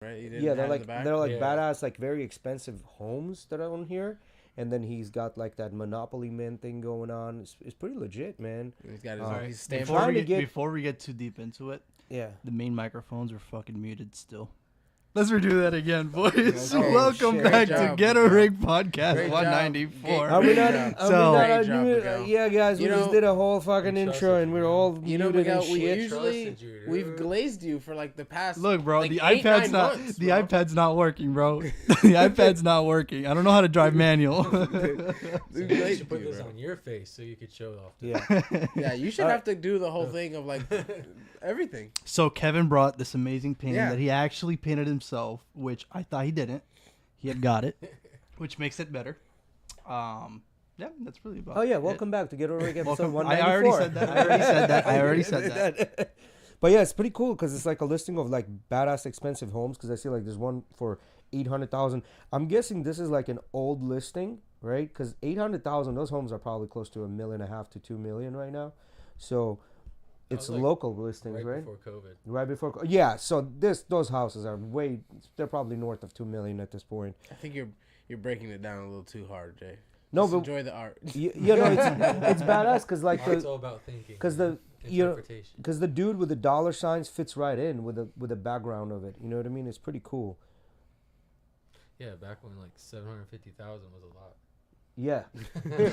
right? Yeah, they're like Yeah. badass, like very expensive homes that are on here. And then he's got like that Monopoly Man thing going on. It's pretty legit, man. He's got his, Uh, his I'm stamp. trying to get Before we get too deep into it, yeah. the main microphones are fucking muted still. Let's redo that again, boys. Okay. Welcome Shit. back Great to job, GhettoRig Podcast Great job. 194. Are we Great not? job. Are So- we not Great job, Miguel. yeah, guys, we You just know- did a whole fucking We intro, trusted and we're you. all You know, muted Miguel, and we shit. usually Trusted you, dude. we've glazed you for like the past. Look, bro, like the 8, iPad's 9 not months, the bro. iPad's not working, bro. The iPad's not working. I don't know how to drive manual. So We you glazed should put you, this bro. on your face so you could show off. Yeah. Yeah, you should have to do the whole thing of like everything. So Kevin brought this amazing painting Yeah. that he actually painted himself, which I thought he didn't. He had got it, which makes it better. Yeah, that's really about. Oh yeah, it. welcome back to GhettoRig episode Welcome. 194. I already said that. I already said that. But yeah, it's pretty cool because it's like a listing of like badass expensive homes. Because I see like there's one for 800,000. I'm guessing this is like an old listing, right? Because 800,000, those homes are probably close to $1.5 million to 2 million right now. So it's was, like, local listings, Right right? before COVID. Right before, yeah. So those houses are they're probably north of 2 million at this point. I think you're breaking it down a little too hard, Jay. No, Just but enjoy the art. you know it's badass because like Art's the all about thinking. because the you know interpretation. because the dude with the dollar signs fits right in with the background of it. You know what I mean? It's pretty cool. Yeah, back when like 750,000 was a lot. Yeah.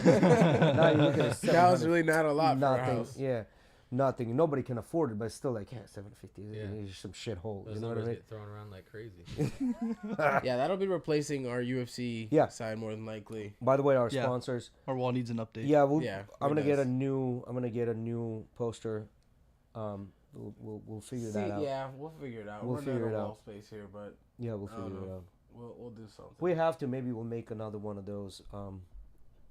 Now you look at it, That was 700, really not a lot for a nothing. house. Yeah, nothing. Nobody can afford it, but it's still like 750 Yeah. is some shithole. Those You know what I numbers mean? get thrown around like crazy. Yeah, that'll be replacing our UFC Yeah. side more than likely. By the way, our Yeah. sponsors. Our wall needs an update. Yeah, Yeah, I'm it gonna get does. a new poster. We'll figure that out. Yeah, we'll figure it out. We'll We're figure running it wall out. space here, but Yeah, we'll I don't figure it know. out. we'll do something. If we have to, maybe we'll make another one of those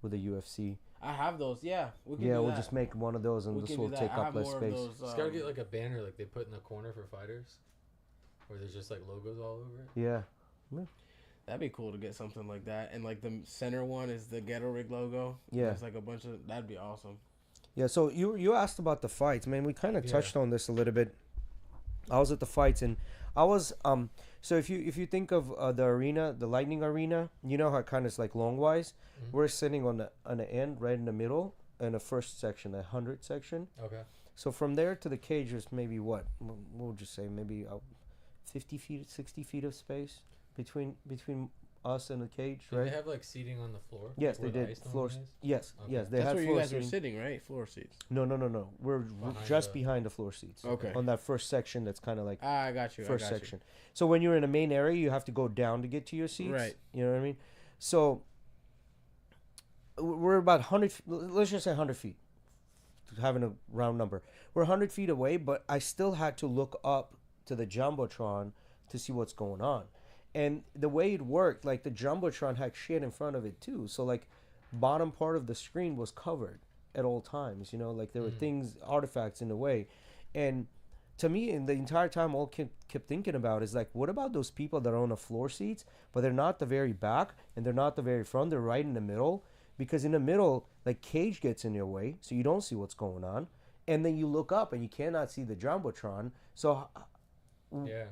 with the UFC. I have those. Yeah, we can Yeah, do we'll that. just make one of those, and We this can will do that. take I up have less more of space. those. Just gotta get like a banner like they put in the corner for fighters, where there's just like logos all over it. Yeah. That'd be cool to get something like that. And like the center one is the GhettoRig logo. Yeah. It's like a bunch of. That'd be awesome. Yeah, so you asked about the fights, man. We kind of Yeah. touched on this a little bit. I was at the fights, and I was So if you think of the arena, the Lightning Arena, you know how it kind of is like longwise. Mhm. We're sitting on the end, right in the middle, in the first section, the 100 section. Okay. So from there to the cage is maybe what? We'll just say maybe 50 feet, 60 feet of space between us and the cage, Did right? they have like seating on the floor? Yes, like, they where did. the ice Floors. normally is? Yes, Okay. yes, they That's had where you floor guys were seating. sitting, right? Floor seats. No. We're Behind just the- behind the floor seats. Okay. On that first section, that's kind of like I got you. first I got section. So when you're in the main area, you have to go down to get to your seats. Right. You know what I mean? So we're about 100. Let's just say 100 feet. Having a round number, we're 100 feet away, but I still had to look up to the jumbotron to see what's going on. And the way it worked, like the jumbotron had shit in front of it too. So like, bottom part of the screen was covered at all times. You know, like there were things, artifacts in the way, and to me, in the entire time, all kept thinking about is like, what about those people that are on the floor seats, but they're not the very back and they're not the very front, they're right in the middle, because in the middle, like cage gets in your way, so you don't see what's going on, and then you look up and you cannot see the jumbotron. So, Yeah.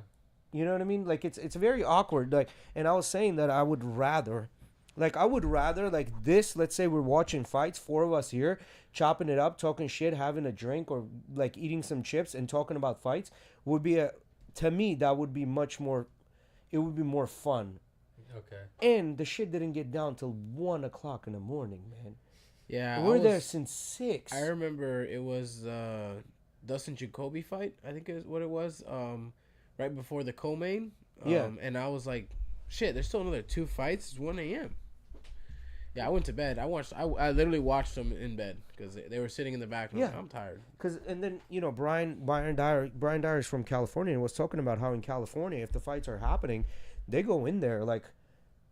you know what I mean? Like it's very awkward. Like, and I was saying that I would rather like this. Let's say we're watching fights, four of us here, chopping it up, talking shit, having a drink, or like eating some chips and talking about fights would be to me that would be much more. It would be more fun. Okay. And the shit didn't get down till 1 o'clock in the morning, man. Yeah, We're there since 6. I remember it was Dustin Jacoby fight. I think is what it was. Right before the co-main. Yeah. And I was like, shit. There's still another 2 fights. It's 1 a.m. Yeah, I went to bed. I literally watched them in bed because they were sitting in the back. And Yeah. I'm tired. And then Brian Dyer is from California and was talking about how in California, if the fights are happening, they go in there like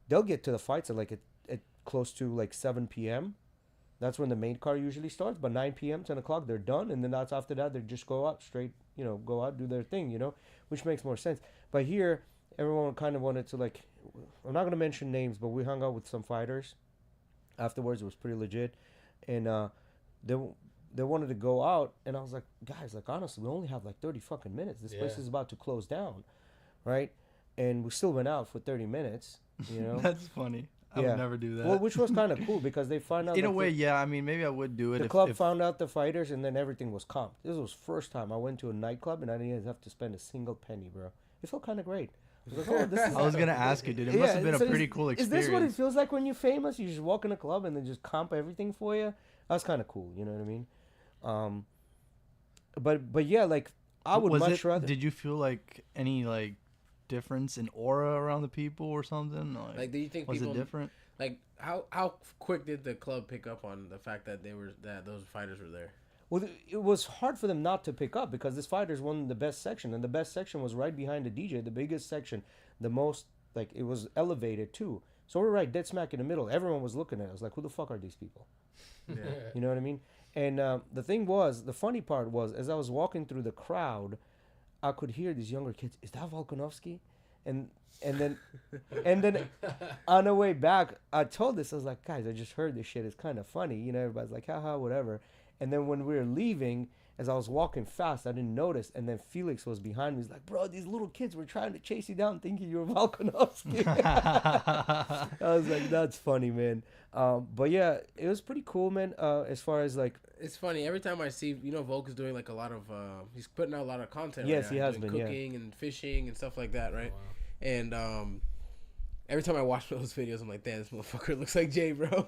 they'll get to the fights at like at close to like 7 p.m. That's when the main card usually starts. But 9 p.m., 10 o'clock, they're done, and then that's after that they just go out straight. Go out, do their thing. Which makes more sense. But here, everyone kind of wanted to like. I'm not gonna mention names, but we hung out with some fighters. Afterwards, it was pretty legit, and they wanted to go out, and I was like, guys, like honestly, we only have like 30 fucking minutes. This place Yeah. is about to close down, right? and we still went out for 30 minutes. You know, That's funny. I Yeah. would never do that. well, which was kind of cool because they found out in a like, way, yeah. I mean, maybe I would do it the if club if- found out the fighters, and then everything was comped. This was first time I went to a nightclub and I didn't even have to spend a single penny, bro. It felt kind of great. I was like, oh, this is I was gonna ask you, dude. It must have been a so pretty cool Is experience. this what it feels like when you're famous? You just walk in a club and they just comp everything for you. That's kind of cool. You know what I mean? But yeah, like I would Was much it, rather. Did you feel like any like difference in aura around the people or something? Like, do you think was people it different? like how quick did the club pick up on the fact that those fighters were there? Well, it was hard for them not to pick up because this fighters won the best section, and the best section was right behind the DJ, the biggest section, the most like it was elevated too. So we're right dead smack in the middle. Everyone was looking at us like, who the fuck are these people? Yeah. You know what I mean? And the funny part was, as I was walking through the crowd, I could hear these younger kids. Is that Volkanovski? And then on the way back, I told this. I was like, guys, I just heard this shit. It's kind of funny. You know, everybody's like, haha, whatever. And then when we were leaving, as I was walking fast, I didn't notice. And then Felix was behind me. He's like, bro, these little kids were trying to chase you down thinking you were Volkanovski. I was like, that's funny, man. But yeah, it was pretty cool, man. As far as like, It's funny every time I see, Volk is doing like a lot of he's putting out a lot of content. Yes, right he now. has Doing been, yeah. cooking and fishing and stuff like that, right? Wow. And every time I watch those videos, I'm like, damn, this motherfucker looks like Jay, bro.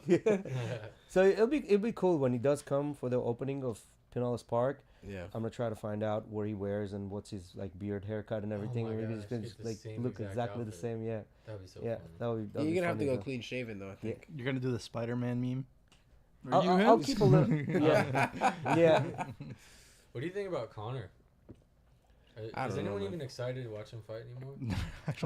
so it'll be cool when he does come for the opening of Pinellas Park. Yeah. I'm gonna try to find out where he wears and what's his like beard, haircut, and everything. my Maybe gosh, he's gonna get just the like same look exact exactly the outfit. same. Yeah, That'd be so yeah. funny. That'll You're be gonna have to funny, go though. clean shaven though, I think. You're gonna do the Spider-Man meme. Are you I'll him? keep a little. Yeah, yeah. What do you think about Connor? I Is don't know, anyone man. even excited to watch him fight anymore?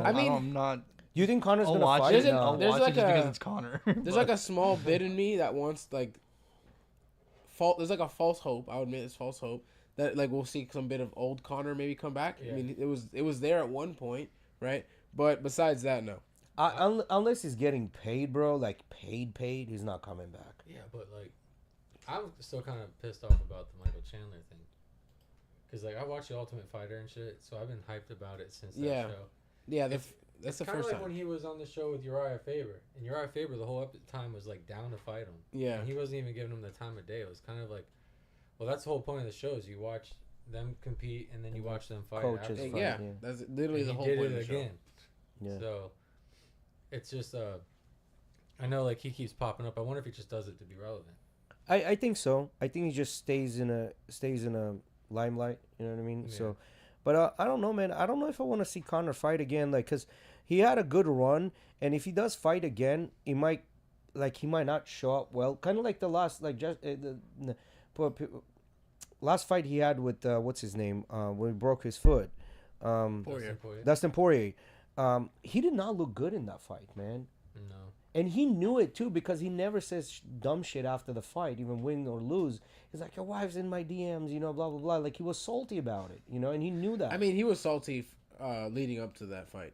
I mean, I'm not. You think Connor's I'll gonna watch fight? it. There's I'll there's watch like it just because a- it's Connor. There's like a small bit in me that wants like there's like a false hope. I would admit it's false hope that like we'll see some bit of old Connor maybe come back. Yeah. I mean, it was there at one point, right? But besides that, no. Unless he's getting paid, bro, like paid, he's not coming back. Yeah, but like, I'm still kind of pissed off about the Michael Chandler thing. Cause like I watched the Ultimate Fighter and shit, so I've been hyped about it since Yeah. that show. Yeah, If- that's the Kind of first like time. when he was on the show with Uriah Faber, and Uriah Faber the whole time was like down to fight him. Yeah. And he wasn't even giving him the time of day. It was kind of like, well, that's the whole point of the show is you watch them compete and then you watch them fight. Coaches after. fight. Yeah, yeah. that's literally And the he whole did point it of the show. again. Yeah. So it's just I know like he keeps popping up. I wonder if he just does it to be relevant. I think so. I think he just stays in a limelight. You know what I mean? Yeah. So, but I don't know, man. I don't know if I want to see Conor fight again. Like, cause he had a good run, and if he does fight again, he might not show up well. Kind of like the last, like just last fight he had with what's his name when he broke his foot. Poirier. Dustin Poirier. He did not look good in that fight, man. No. And he knew it too because he never says dumb shit after the fight, even win or lose. He's like, your wife's in my DMs, blah, blah, blah. Like, he was salty about it, and he knew that. I mean, he was salty leading up to that fight.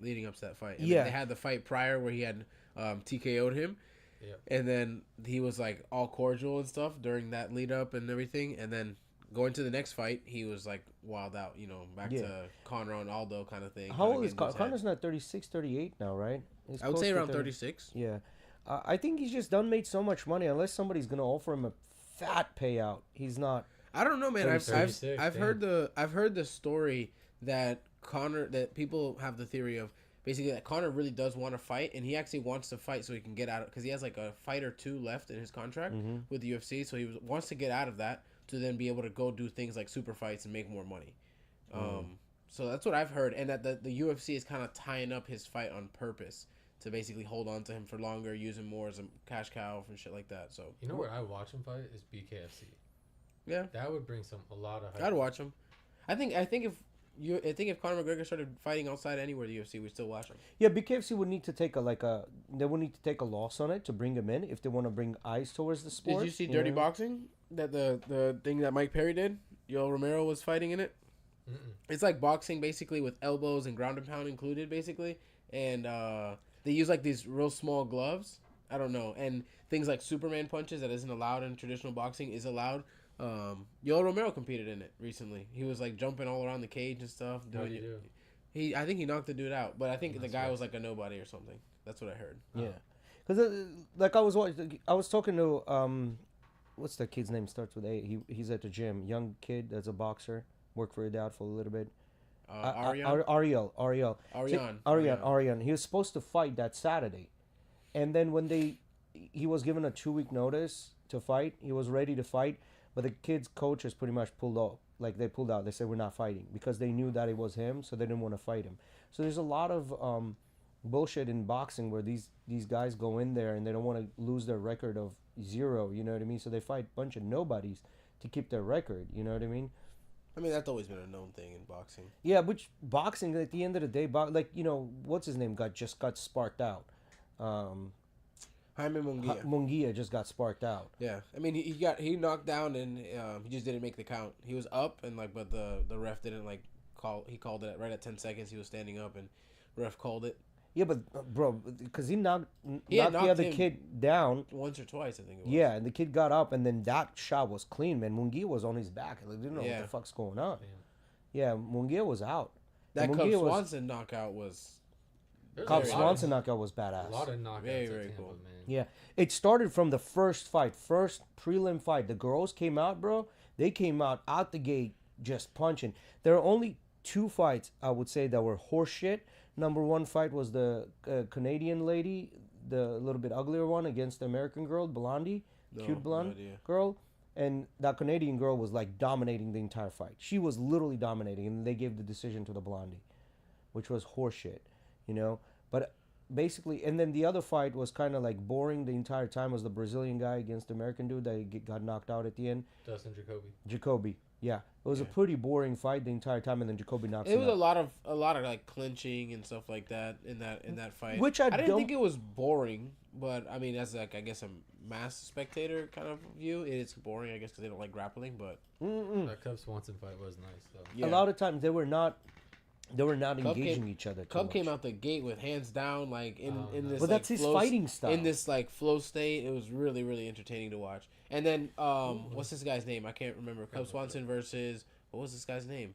I mean, Yeah. they had the fight prior where he had TKO'd him. Yep. And then he was like all cordial and stuff during that lead up and everything. And then going to the next fight, he was like wild out, back Yeah. to Conor and Aldo kind of thing. How kinda old is getting his head. Conor's not 36, 38 now, right? He's I would close say to around 30. 36. Yeah. I think he's just done made so much money. Unless somebody's going to offer him a fat payout, he's not. I don't know, man. I've 36, heard the story that Conor, that people have the theory of basically that Conor really does want to fight, and he actually wants to fight so he can get out of, because he has like a fight or two left in his contract with the UFC, so he wants to get out of that to then be able to go do things like super fights and make more money. So that's what I've heard, and that the UFC is kind of tying up his fight on purpose to basically hold on to him for longer, use him more as a cash cow and shit like that. So You know where I watch him fight is BKFC. yeah, That would bring a lot of hype. I'd watch him. I think if Conor McGregor started fighting outside anywhere the UFC, we'd still watch him. Yeah, BKFC would need to take they would need to take a loss on it to bring him in if they want to bring eyes towards the sport. Did you see Dirty know? Boxing? That the thing that Mike Perry did? Yoel Romero was fighting in it. Mm-mm. It's like boxing basically with elbows and ground and pound included basically, and they use like these real small gloves. I don't know, and things like Superman punches that isn't allowed in traditional boxing is allowed. Yoel Romero competed in it recently. He was like jumping all around the cage and stuff. How'd he do? I think he knocked the dude out, but I think the That's guy right. was like a nobody or something. That's what I heard. Yeah, because like I was talking to what's that kid's name? Starts with A. He's at the gym. Young kid that's a boxer. Worked for your dad for a little bit. Ariane. Ariane. He was supposed to fight that Saturday, and then when he was given a 2-week notice to fight. He was ready to fight, but the kid's coaches pretty much pulled out. Like they pulled out. They said we're not fighting because they knew that it was him, so they didn't want to fight him. So there's a lot of bullshit in boxing where these guys go in there and they don't want to lose their record of 0. You know what I mean? So they fight a bunch of nobodies to keep their record. You know what I mean? I mean, that's always been a known thing in boxing. Yeah, which boxing at the end of the day, like what's his name got sparked out. Jaime Munguia. Munguia just got sparked out. Yeah, I mean he knocked down and he just didn't make the count. He was up and but the ref didn't call. He called it right at 10 seconds. He was standing up and ref called it. Yeah, but bro, because he knocked the knocked other him kid down once or twice, I think it was. Yeah, and the kid got up, and then that shot was clean, man. Munguia was on his back. Like, didn't know what the fuck's going on. Yeah, Munguia was out. That Cub Swanson knockout was... Cub Swanson knockout was badass. A lot of knockouts. Very cool. Man. Yeah, it started from the first prelim fight. The girls came out, bro. They came out the gate just punching. There are only 2 fights, I would say, that were horseshit. Number 1 fight was the Canadian lady, the little bit uglier one, against the American girl, Blondie, cute blonde girl. And that Canadian girl was like dominating the entire fight. She was literally dominating, and they gave the decision to the Blondie, which was horseshit, But basically, and then the other fight was kind of like boring the entire time. Was the Brazilian guy against the American dude that got knocked out at the end? Dustin Jacoby. Yeah, it was a pretty boring fight the entire time, and then Jacoby knocked him out. It was a lot of like clinching and stuff like that in that fight. Which I didn't think it was boring, but I mean, as like I guess a mass spectator kind of view, it's boring. I guess because they don't like grappling, but that Cub Swanson fight was nice though. Yeah. A lot of times they were not engaging each other. Cub came out the gate with hands down, like in this. But that's his fighting style. In this like flow state, it was really really entertaining to watch. And then what's this guy's name? I can't remember. Cub Swanson versus what was this guy's name?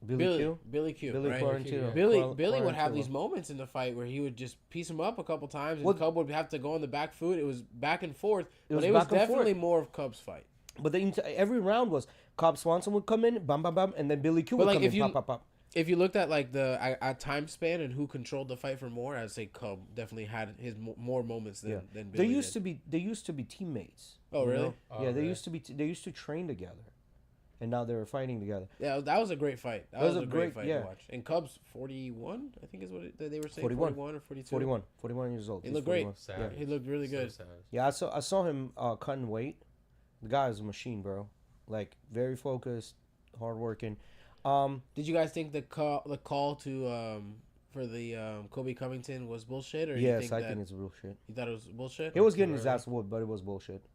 Billy Q. Billy Right? Quarantino. Billy would have these moments in the fight where he would just piece him up a couple times, and Cub would have to go on the back foot. It was back and forth, but it was definitely more of Cub's fight. But every round was Cub Swanson would come in, bam, bam, bam, and then Billy Q would come in, pop, pop, pop. If you looked at like the time span and who controlled the fight for more, I'd say Cub definitely had his more moments than Billy. They used to be teammates. Oh really? Yeah, they used to train together, and now they're fighting together. Yeah, that was a great fight. That was a great fight to watch. And Cub's 41, I think is what they were saying. 41 or 42. 41 years old. He looked great. Yeah, he looked really good. Sad. Yeah, I saw him cutting weight. The guy is a machine, bro. Like very focused, hardworking. Did you guys think the call to for the Kobe Covington was bullshit, or yes, I think it's bullshit. You thought it was bullshit? He was getting his ass whooped, but it was bullshit.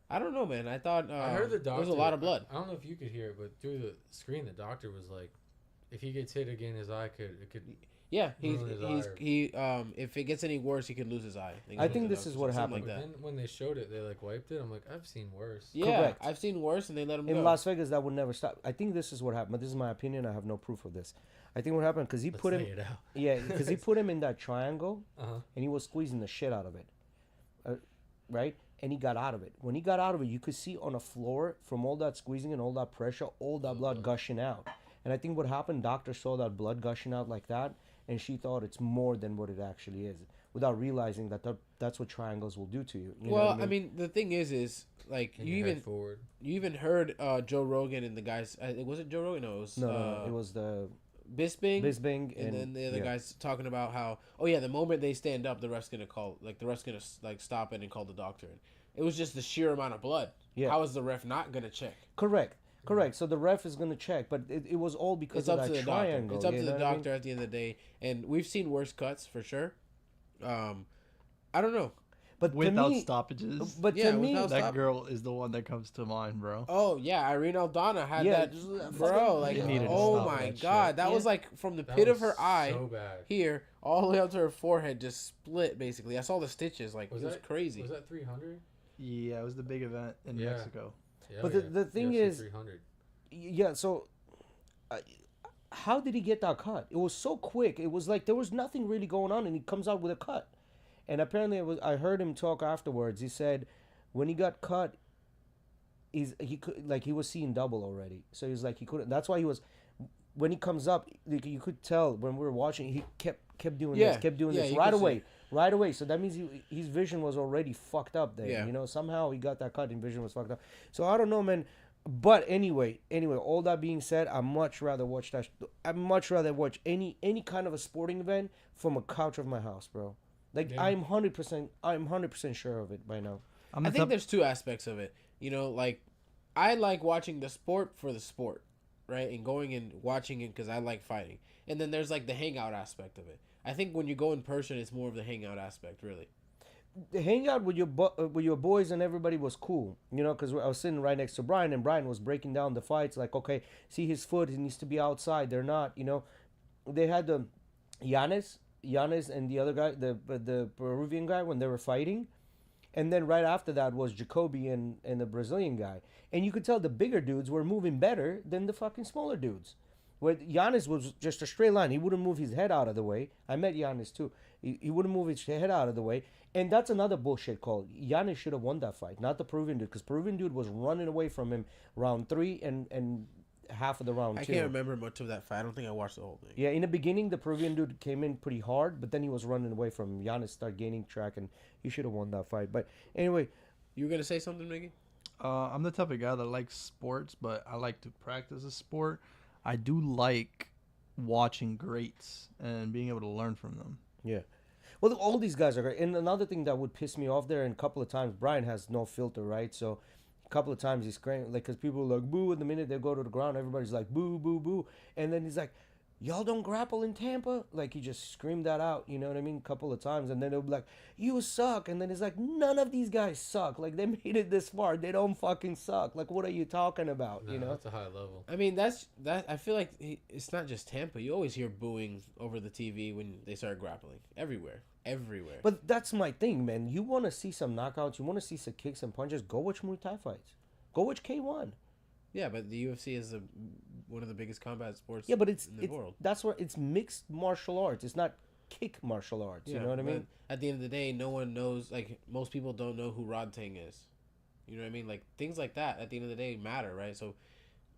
I don't know, man. I thought I heard the doctor. there was a lot of blood. I don't know if you could hear it, but through the screen, the doctor was like, "If he gets hit again, his eye could." Yeah, if it gets any worse, he could lose his eye. I think this is what happened. Like that. Then when they showed it, they like wiped it. I'm like, I've seen worse. Yeah, Correct. I've seen worse, and they let him go. In Las Vegas, that would never stop. I think this is what happened, but this is my opinion. I have no proof of this. I think what happened because he put him. Yeah, because he put him in that triangle, and he was squeezing the shit out of it, right? And he got out of it. When he got out of it, you could see on the floor from all that squeezing and all that pressure, all that blood gushing out. And I think what happened, doctor saw that blood gushing out like that, and she thought it's more than what it actually is, without realizing that's what triangles will do to you. You know what I mean? The thing is like and you even heard Joe Rogan and the guys. Was it Joe Rogan? No, it was no, it was the Bisping, and then the other guys talking about how the moment they stand up, the ref's gonna stop it and call the doctor. It was just the sheer amount of blood. Yeah. How is the ref not gonna check? Correct. So the ref is going to check, but it was all because of that triangle. It's up to the doctor at the end of the day, and we've seen worse cuts for sure. I don't know. But without stoppages. But to me, that girl is the one that comes to mind, bro. Oh yeah, Irene Aldana had that, bro. Like, oh my god, that was like from the pit of her eye here all the way up to her forehead, just split basically. I saw the stitches. Like, it was crazy. Was that 300? Yeah, it was the big event in Mexico. Yeah, but the thing is, 300. yeah. So, how did he get that cut? It was so quick. It was like there was nothing really going on, and he comes out with a cut. And apparently, I heard him talk afterwards. He said when he got cut, he was seeing double already. So he was like he couldn't. That's why he was when he comes up. Like, you could tell when we were watching. He kept doing this, kept doing this right away. So that means his vision was already fucked up there. Yeah. You know, somehow he got that cut and vision was fucked up. So I don't know, man. But anyway, all that being said, I'd much rather watch any kind of a sporting event from a couch of my house, bro. Like Yeah. I'm 100% sure of it by now. I think there's two aspects of it. You know, like I like watching the sport for the sport, right? And going and watching it because I like fighting. And then there's like the hangout aspect of it. I think when you go in person, it's more of the hangout aspect, really. The hangout with your boys and everybody was cool, you know, because I was sitting right next to Brian, and Brian was breaking down the fights. Like, okay, see his foot, he needs to be outside. They're not, you know. They had the Giannis, and the other guy, the Peruvian guy, when they were fighting, and then right after that was Jacoby and the Brazilian guy, and you could tell the bigger dudes were moving better than the fucking smaller dudes. Where Giannis was just a straight line. He wouldn't move his head out of the way. I met Giannis too. He wouldn't move his head out of the way. And that's another bullshit call. Giannis should have won that fight, not the Peruvian dude. Because Peruvian dude was running away from him round 3 and half of the round 2. I can't remember much of that fight. I don't think I watched the whole thing. Yeah, in the beginning, the Peruvian dude came in pretty hard. But then he was running away from him. Giannis started gaining track. And he should have won that fight. But anyway. You were going to say something, Mickey? I'm the type of guy that likes sports, but I like to practice a sport. I do like watching greats and being able to learn from them. Yeah. Well, all these guys are great. And another thing that would piss me off there, and a couple of times, Brian has no filter, right? So a couple of times he's screaming, like, because people are like, boo, and the minute they go to the ground, everybody's like, boo, boo, boo. And then he's like, y'all don't grapple in Tampa? Like, he just screamed that out, you know what I mean? A couple of times. And then they'll be like, you suck. And then it's like, none of these guys suck. Like, they made it this far. They don't fucking suck. Like, what are you talking about, No, you know? that's a high level. I mean, that. I feel like it's not just Tampa. You always hear booing over the TV when they start grappling. Everywhere. But that's my thing, man. You want to see some knockouts. You want to see some kicks and punches. Go watch Muay Thai fights. Go watch K1. Yeah, but the UFC is one of the biggest combat sports Yeah, but in the world. That's where it's mixed martial arts. It's not kick martial arts. Yeah, you know what I mean? At the end of the day, no one knows. Like, most people don't know who Rod Tang is. You know what I mean? Like, things like that at the end of the day matter, right? So,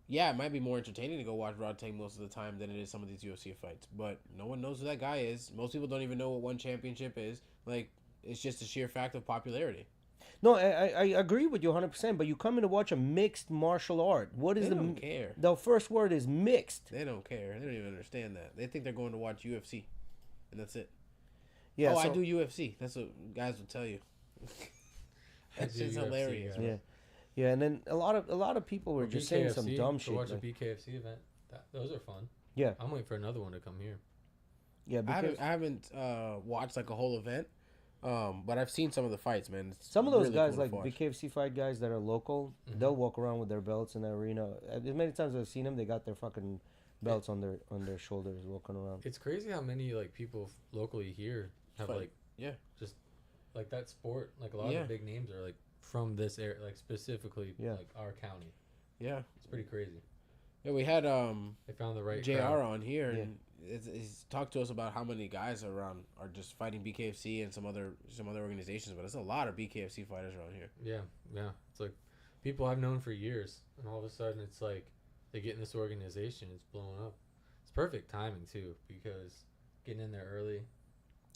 yeah, it might be more entertaining to go watch Rod Tang most of the time than it is some of these UFC fights. But no one knows who that guy is. Most people don't even know what one championship is. Like, it's just a sheer fact of popularity. No, I agree with you 100%. But you come in to watch a mixed martial art. What is They don't care. The first word is mixed. They don't care. They don't even understand that. They think they're going to watch UFC, and that's it. Yeah. I do UFC. That's what guys will tell you. That's just UFC, hilarious. Yeah. Yeah, and then a lot of people were Or just saying some BKFC, dumb to shit. watch Like, a BKFC event. Those are fun. yeah. I'm waiting for another one to come here. Yeah. Because I haven't watched like a whole event, but I've seen some of the fights, man. It's some of those really guys, cool like to watch. BKFC fight guys that are local, they'll walk around with their belts in the arena. As many times I've seen them, they got their fucking belts on their shoulders walking around. It's crazy how many like people locally here have Fight. like Yeah. just like that sport. Like a lot of the big names are like from this area, like specifically like our county. Yeah. It's pretty crazy. Yeah, we had They found the right JR crowd. on here, Yeah. and he's talked to us about how many guys around are just fighting BKFC and some other organizations, but it's a lot of BKFC fighters around here. Yeah. It's like people I've known for years, and all of a sudden it's like they get in this organization, it's blowing up. It's perfect timing too, because getting in there early,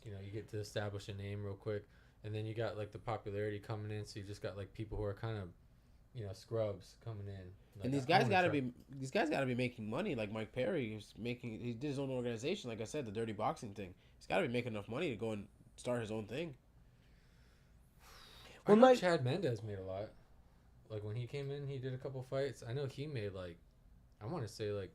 you know, you get to establish a name real quick, and then you got like the popularity coming in, so you just got like people who are kind of, you know, scrubs coming in. Like, And these I guys wanna got to be making money. Like Mike Perry, he did his own organization. Like I said, the Dirty Boxing thing. He's got to be making enough money to go and start his own thing. I know Chad Mendez made a lot. Like when he came in, he did a couple fights. I know he made like, I want to say like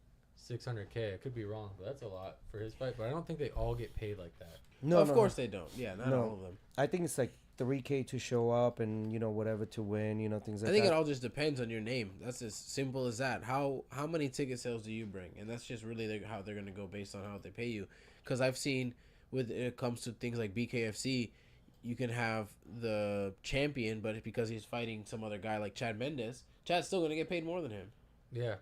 600K. I could be wrong, but that's a lot for his fight. But I don't think they all get paid like that. No, of course they don't. Yeah, not No. all of them. I think it's like $3K to show up and, you know, whatever to win, you know, things like I think that. it all just depends on your name. That's as simple as that. How many ticket sales do you bring? And that's just really how they're going to go based on how they pay you. Because I've seen when it comes to things like BKFC, you can have the champion, but because he's fighting some other guy like Chad Mendez, Chad's still going to get paid more than him. Yeah.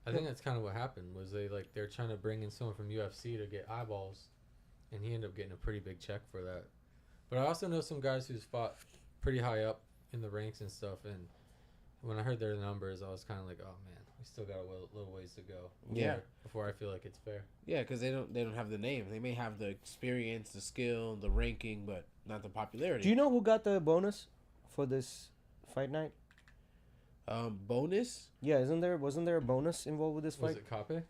I think that's kind of what happened. Was they're trying to bring in someone from UFC to get eyeballs, and he ended up getting a pretty big check for that. But I also know some guys who's fought pretty high up in the ranks and stuff, and when I heard their numbers, I was kind of like, oh man, we still got a little ways to go. Yeah. Before I feel like it's fair. Yeah, because they don't have the name. They may have the experience, the skill, the ranking, but not the popularity. Do you know who got the bonus for this fight night? Bonus? Yeah, wasn't there a bonus involved with this Was fight? it Cape?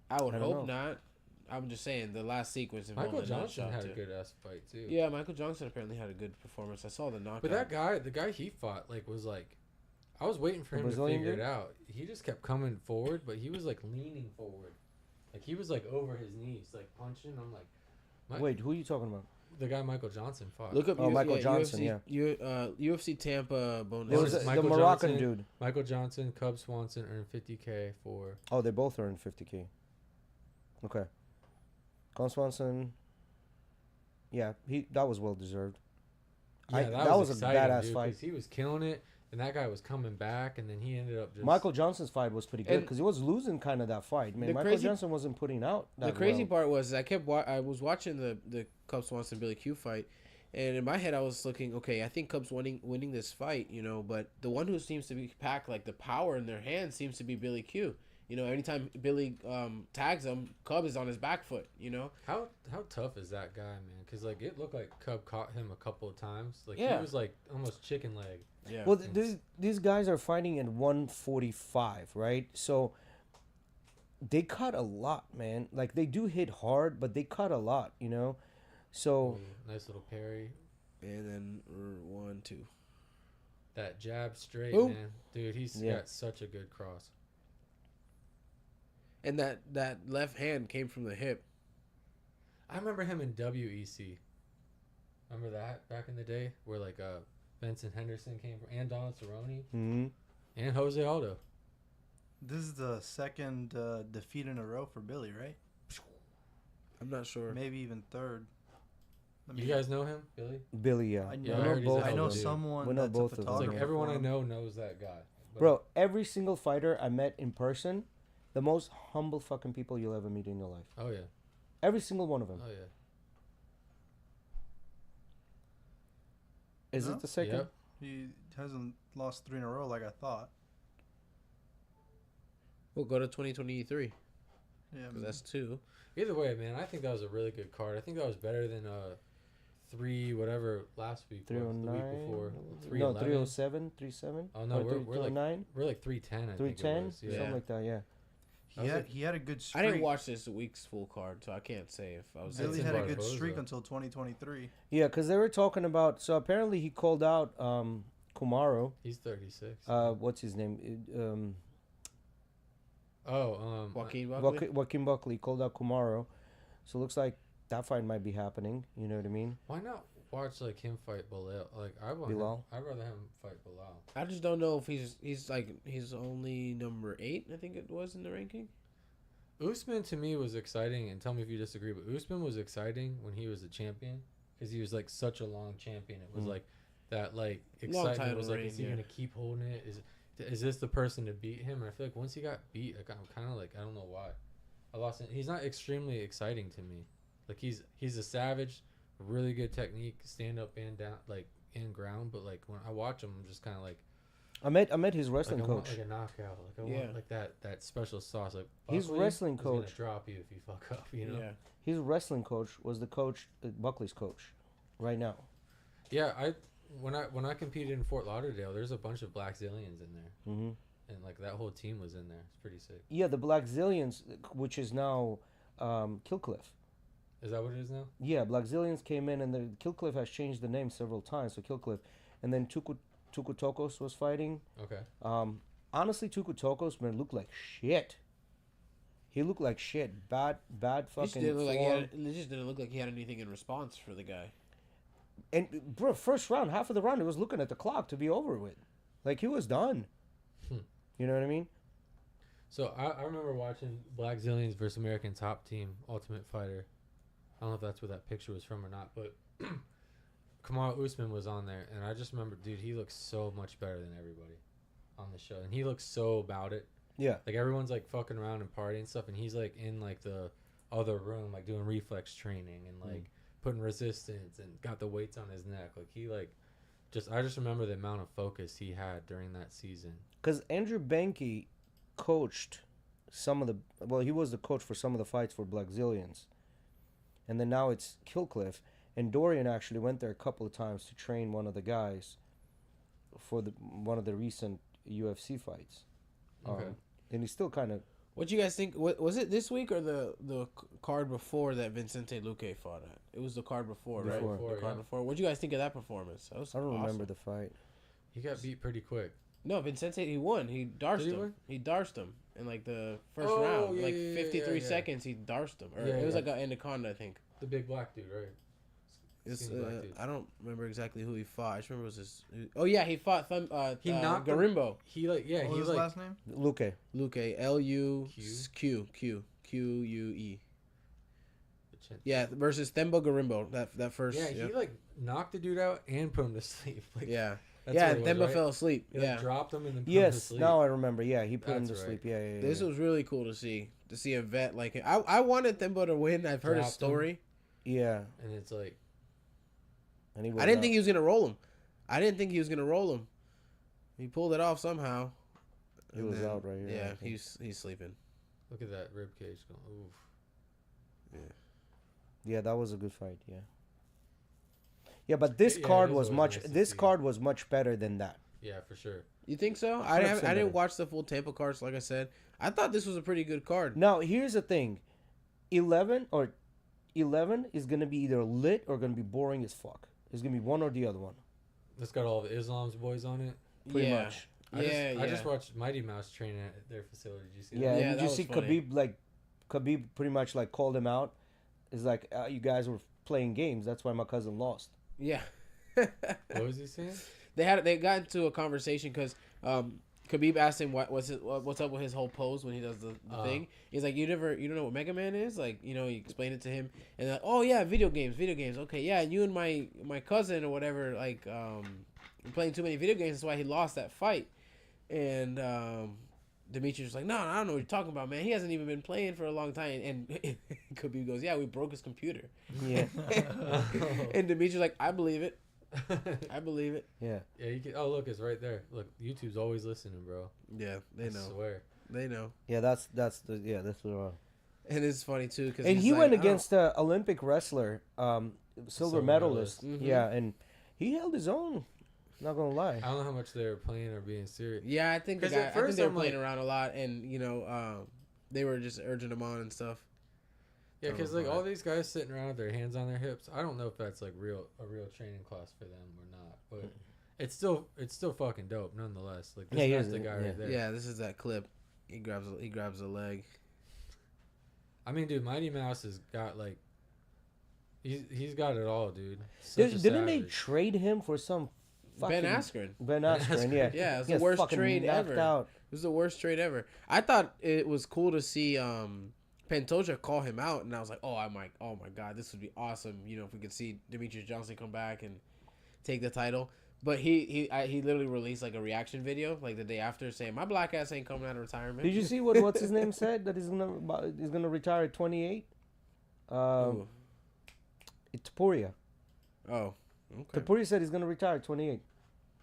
I would I don't hope know. not. I'm just saying the last sequence involved Michael a Johnson nut shot, had a too. good ass fight too. Yeah, Michael Johnson apparently had a good performance. I saw the knockout. But that guy, the guy he fought, was I was waiting for The him to Brazilian figure it dude? out. He just kept coming forward, but he was leaning forward, he was over his knees, punching. I'm like, Wait, who are you talking about? the guy Michael Johnson fought. Look up Michael Johnson, UFC Tampa bonus. There was Bonus, the Michael Moroccan Johnson. dude. Michael Johnson, Cub Swanson earned $50K for. Oh, they both earned 50K. Okay. Con Swanson. Yeah, that was well deserved. Yeah, that was a exciting, badass dude, fight. 'cause he was killing it, and that guy was coming back, and then he ended up just. Michael Johnson's fight was pretty good And because he was losing kind of that fight. Man, the Michael crazy- Johnson wasn't putting out that The crazy well. part was I was watching the Cubs Swanson Billy Q fight, and in my head I was looking, okay, I think Cubs winning this fight, but the one who seems to be packed the power in their hands seems to be Billy Q. Anytime Billy tags him, Cub is on his back foot. How tough is that guy, man? Because it looked like Cub caught him a couple of times. Yeah. He was almost chicken leg. Yeah. Well, these guys are fighting at 145, right? So they cut a lot, man. They do hit hard, but they cut a lot, So Ooh, nice little parry. And then 1, 2. That jab straight, Boom. man. Dude, he's Yeah. got such a good cross. And that left hand came from the hip. I remember him in WEC. Remember that back in the day where Vincent Henderson came from, and Don Cerrone, mhm. and Jose Aldo. This is the second defeat in a row for Billy, right? I'm not sure. Maybe even third. You guys know him, Billy? Billy, yeah. I Yeah, know, I heard he's a I hell know of a dude. someone We know that's both a of them. It's photographer. everyone for I him. know knows that guy. But Bro, every single fighter I met in person, the most humble fucking people you'll ever meet in your life. Oh yeah. Every single one of them. Oh yeah. Is No? it the second? Yep. He hasn't lost 3 in a row like I thought. We'll go to 2023 Yeah, because that's 2. Either way, man, I think that was a really good card. I think that was better than 3 whatever last week was, the 309? week before. No, 311. 307, 37? Oh no, we're like 309? we're like 310. I think it 310? was. Yeah. Something like that, yeah. he had a good streak. I didn't watch this week's full card, so I can't say if I was. Billy in had a good Barboza. streak until 2023. Yeah, because they were talking about, so apparently he called out Kumaro. He's 36. What's his name? Joaquin Buckley. Joaquin Buckley called out Kumaro. So it looks like that fight might be happening. You know what I mean? Why not watch him fight Bilal? I'd Bilal? rather him fight Bilal. I just don't know if he's only number 8. I think it was in the ranking. Usman to me was exciting, and tell me if you disagree, but Usman was exciting when he was a champion because he was such a long champion. It was that excitement title was reign, is he yeah. gonna keep holding it? Is this the person to beat him? And I feel like once he got beat, I'm kind of I don't know why. I lost it. He's not extremely exciting to me. He's a savage, really good technique, stand up and down, and ground. But when I watch him, I'm just kind of I met his wrestling I coach. want a knockout. I Yeah. want that special sauce. His Buckley wrestling is gonna coach- drop you if you fuck up. You know. Yeah. His wrestling coach was the coach, Buckley's coach, right now. Yeah. When I competed in Fort Lauderdale, there's a bunch of Black Zillions in there, hmm and that whole team was in there. It's pretty sick. Yeah, the Black Zillions, which is now Killcliff. Is that what it is now? Yeah, Black Zillions came in, and the Killcliff has changed the name several times. So Killcliff, and then Tuku Tokos was fighting. Okay. Honestly, Tuku Tokos man looked like shit. He looked like shit. Bad It fucking just didn't look like form. it just didn't look like he had anything in response for the guy. And bro, first round, half of the round, he was looking at the clock to be over with. He was done. You know what I mean? So I remember watching Black Zillions versus American Top Team Ultimate Fighter. I don't know if that's where that picture was from or not, but Kamaru Usman was on there, and I just remember, dude, he looks so much better than everybody on the show, and he looks so about it. Yeah. Like everyone's like fucking around and partying and stuff, and he's like in like the other room, like doing reflex training and like putting resistance and got the weights on his neck. Like he like I just remember the amount of focus he had during that season. Because Andrew Benke coached some of the, well, he was the coach for some of the fights for Blackzilians. And then now it's Killcliff. And Dorian actually went there a couple of times to train one of the guys for one of the recent UFC fights. Okay. And he's still kind of... What you guys think? Was it this week or the card before that Vicente Luque fought at? It was the card before, right? Before, The card before. What do you guys think of that performance? That was I don't awesome. remember the fight. He got beat pretty quick. No, Vicente, he won. He darsed Did he him. win? He darsed him in like the first Oh, round. yeah, Like yeah, 53 yeah. seconds, he darsed him. Or Yeah, it was yeah. like an anaconda, I think. The big black dude, right? It's, Skinny black dude. I don't remember exactly who he fought. I just remember it was his. Oh yeah, he fought He knocked him. Garimbo. He like What he was his like last name? Luque. Luque, Luque. Yeah, versus Themba Garimbo. That first. Yeah, he like knocked the dude out and put him to sleep. Like, Yeah. that's Yeah, what it was, Themba right? fell asleep. He, like, Yeah. dropped him and then put him to Yes, sleep. now I remember. Yeah, he put him That's to right. sleep. Yeah. This was really cool to see a vet like him. I wanted Themba to win. I've heard his Dropped him. story. Yeah. And it's like, And he I didn't think he was gonna roll him. He pulled it off somehow. He And was then- out right here. I Yeah, think. he's sleeping. look at that rib cage going. Oof. Yeah, that was a good fight. Yeah. Yeah, but this Yeah, card it is was always much. nice to This see. card was much better than that. Yeah, for sure. You think so? 100% I better. didn't watch the full Tampa cards. Like I said, I thought this was a pretty good card. Now here's the thing, 11 is gonna be either lit or gonna be boring as fuck. It's gonna be one or the other one. It's got all the Islam's boys on it. Pretty yeah. much. I just watched Mighty Mouse train at their facility. Did you see Yeah, that? Yeah, and that did you was see funny. Khabib pretty much like called him out. It's like you guys were playing games. That's why my cousin lost. Yeah. What was he saying? They got into a conversation because Khabib asked him what's up with his whole pose when he does the thing. He's like, you don't know what Mega Man is? Like, he explained it to him, and like, oh yeah, video games. Okay, yeah, and you and my cousin or whatever, like you're playing too many video games. That's why he lost that fight. And Demetrius was like, no, I don't know what you're talking about, man. He hasn't even been playing for a long time. And Khabib goes, yeah, we broke his computer. Yeah. And Demetrius like, I believe it. I believe it. Yeah. Yeah, you can. Oh, look, it's right there. Look, YouTube's always listening, bro. Yeah, they I know. swear. They know. Yeah, that's the. And it's funny too because And he went against an Olympic wrestler, silver Silver medalist. medalist. Mhm. Yeah, and he held his own. Not gonna lie. I don't know how much they were playing or being serious. Yeah, I think 'Cause I at think first they were I'm playing like- around a lot, and they were just urging him on and stuff. Yeah, because like Oh, all these guys sitting around with their hands on their hips, I don't know if that's like a real training class for them or not, but it's still fucking dope nonetheless. Like this Yeah, that's he the is, guy yeah. right there. Yeah, this is that clip. He grabs a leg. I mean, dude, Mighty Mouse has got like he's got it all, dude. Such a Didn't they savage. trade him for some fucking Ben Askren. Ben Askren? Yeah. Yeah, it was He the gets worst fucking trade knocked ever. out. It was the worst trade ever. I thought it was cool to see Pantoja call him out, and I was like, oh my god, this would be awesome. If we could see Demetrius Johnson come back and take the title. But he literally released like a reaction video like the day after saying my black ass ain't coming out of retirement. Did you see what's his name said that he's gonna retire at 28? Ooh. It's Tapuria. Oh, okay. Tapuria said he's gonna retire at 28.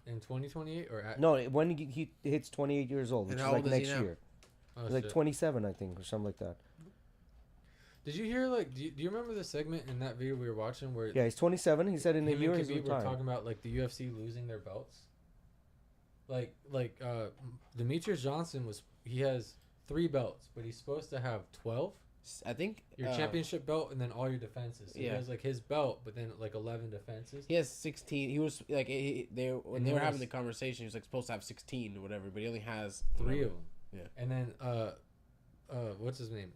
in 2028 or at No, when he hits 28 years old, which And is how like old is he next now? year. oh, He's like shit. 27, I think, or something like that. Did you hear like do you remember the segment in that video we were watching where Yeah, he's 27. He said in a him year and he's Khabib were retired. talking about like the UFC losing their belts? Like Demetrius Johnson he has 3 belts, but he's supposed to have 12. I think Your championship belt and then all your defenses. So Yeah. he has like his belt, but then like 11 defenses. he has 16. He was like when And they he were has- having the conversation, he was like supposed to have 16 or whatever, but he only has 3 whatever. of them. Yeah. And then what's his name?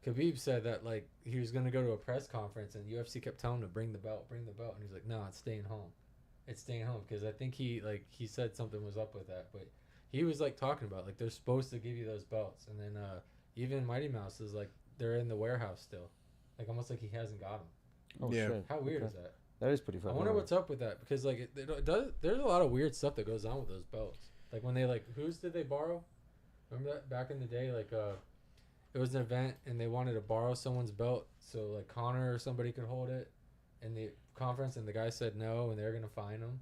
Khabib said that like he was gonna go to a press conference and UFC kept telling him to bring the belt, and he's like, no, it's staying home, because I think he said something was up with that, but he was like talking about like they're supposed to give you those belts, and then even Mighty Mouse is like they're in the warehouse still, like almost like he hasn't got them. Oh Yeah. shit. How weird Okay. is that? That is pretty I fucking wonder weird. what's up with that, because like it does. There's a lot of weird stuff that goes on with those belts. Like when they whose did they borrow? Remember that back in the day, like it was an event and they wanted to borrow someone's belt so like Connor or somebody could hold it in the conference, and the guy said no, and they're gonna fine him.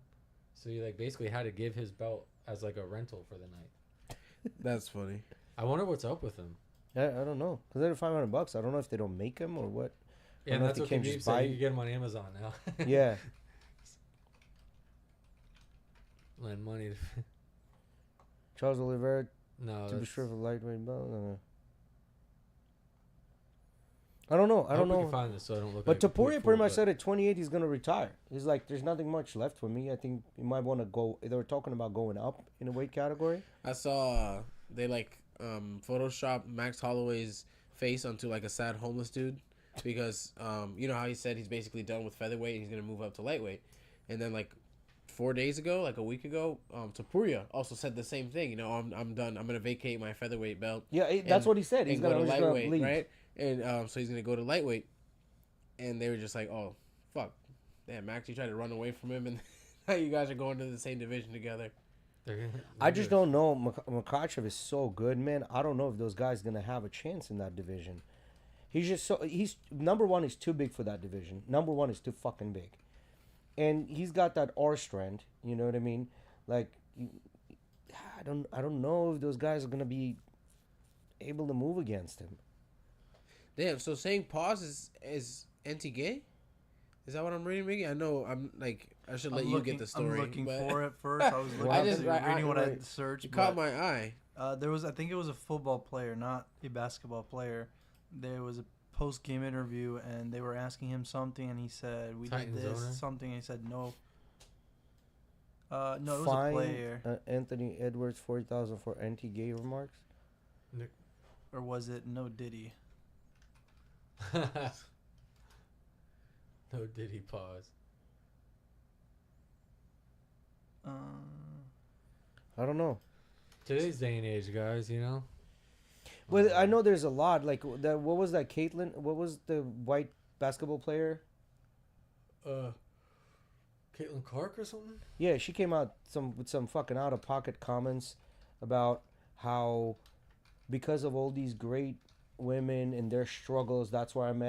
So he like basically had to give his belt as like a rental for the night. That's funny. I wonder what's up with him. I don't know. Because they're $500. I don't know if they don't make them or what. Yeah, and that's what Khabib said. You can get them on Amazon now. Yeah. Lend money. Charles Oliveira No. to be sure of a lightweight belt. I don't know. I don't hope we know. can find this so I don't look. But like a complete Topuria fool, pretty much but- said at 28 he's going to retire. He's like, there's nothing much left for me. I think you might want to go. They were talking about going up in a weight category. I saw they like Photoshop Max Holloway's face onto like a sad homeless dude because you know how he said he's basically done with featherweight and he's gonna move up to lightweight, and then like 4 days ago, like a week ago, Topuria also said the same thing. You know, I'm done. I'm gonna vacate my featherweight belt. Yeah, that's what he said. He's and go going to to lightweight, leave. right? And so he's gonna go to lightweight, and they were just like, oh fuck, damn Max, you tried to run away from him, and now you guys are going to the same division together. I just don't know. Makachev is so good, man. I don't know if those guys gonna have a chance in that division. He's just so he's number one is too big for that division. Number one is too fucking big, and he's got that R strength. You know what I mean? Like, I don't know if those guys are gonna be able to move against him. Damn. So saying pause is anti-gay? Is that what I'm reading, Mickey? I know I'm like I should let you get the story. I'm looking but for it first. I was looking I just- reading what I right. searched. It caught but, my eye. there was, I think it was a football player, not a basketball player. There was a post-game interview, and they were asking him something, and he said, "We Titans did this owner? something." And he said, "No." No, it was Fine, a player, Anthony Edwards 40,000 for anti-gay remarks. or was it no Diddy? No, did he pause? I don't know. Today's day and age, guys, you know. Well, I know there's a lot. Like that. What was that? Caitlyn. What was the white basketball player? Caitlin Clark or something. Yeah, she came out with some fucking out of pocket comments about how because of all these great women and their struggles, that's where I'm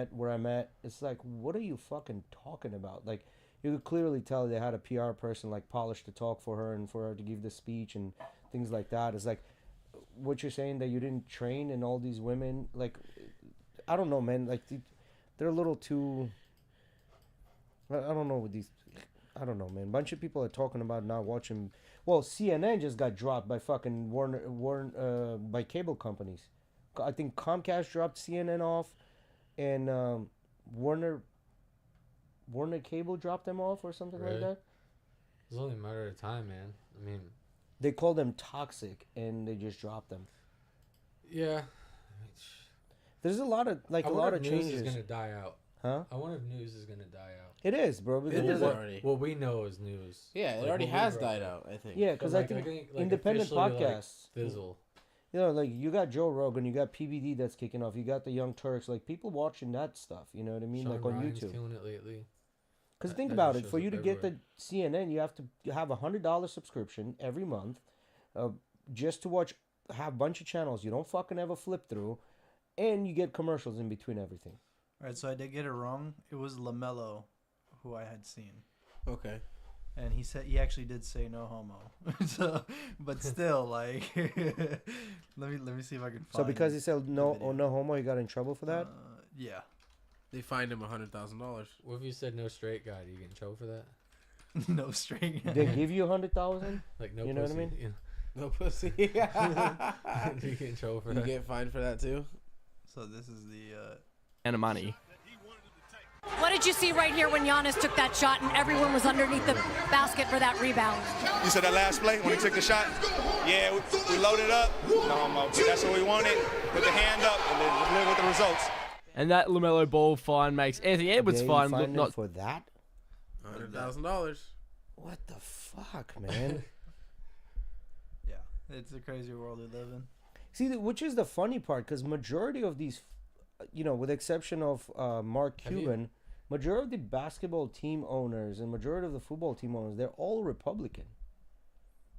at. It's like, what are you fucking talking about? Like, you could clearly tell they had a PR person like polished to talk for her and for her to give the speech and things like that. It's like, what you're saying that you didn't train in all these women, like, I don't know, man. Like, they're a little too. I don't know with these. I don't know, man. Bunch of people are talking about not watching. Well, CNN just got dropped by fucking Warner by cable companies. I think Comcast dropped CNN off, and Warner Cable dropped them off or something like Really? that. It's only a matter of time, man. I mean, They called them toxic, and they just dropped them. yeah. There's a lot of I wonder if news changes, is gonna die out. huh? I wonder if news is gonna die out. It is, bro. Because It there's is a- already. What we know is news. Yeah, it Like, already what we has wrote died about. out, I think. Yeah, because But, I like, think like, independent officially, like, podcasts. fizzle. You know, like you got Joe Rogan, you got PBD that's kicking off, you got the Young Turks, like people watching that stuff. You know what I mean? Sean like on Ryan's YouTube. killing it lately. Because That- think that about just it, for shows you up to get the everywhere. CNN, you have to have $100 subscription every month, just to watch. Have a bunch of channels you don't fucking ever flip through, and you get commercials in between everything. All right, so I did get it wrong. It was LaMelo who I had seen. Okay. And he actually did say no homo. So, but still, like, let me see if I can find. So because he said no, video. oh no homo, he got in trouble for that. Yeah. They fined him $100,000. What if you said no straight guy? Do you get in trouble for that? No straight. They give you 100,000. Like no You know what I pussy, mean? you No pussy. know? Do you get in trouble for You that? get fined for that too? So this is the. And money. What did you see right here when Giannis took that shot and everyone was underneath the basket for that rebound? You said that last play when he took the shot? Yeah, we loaded up. No, that's what we wanted. Put the hand up and then just live with the results. And that LaMelo Ball fine makes Anthony Edwards They fine fined look him not. for that. $100,000. What the fuck, man? Yeah, it's a crazy world we live in. See, which is the funny part, because majority of these, you know, with the exception of Mark Have you- Cuban, majority of the basketball team owners and majority of the football team owners, they're all Republican.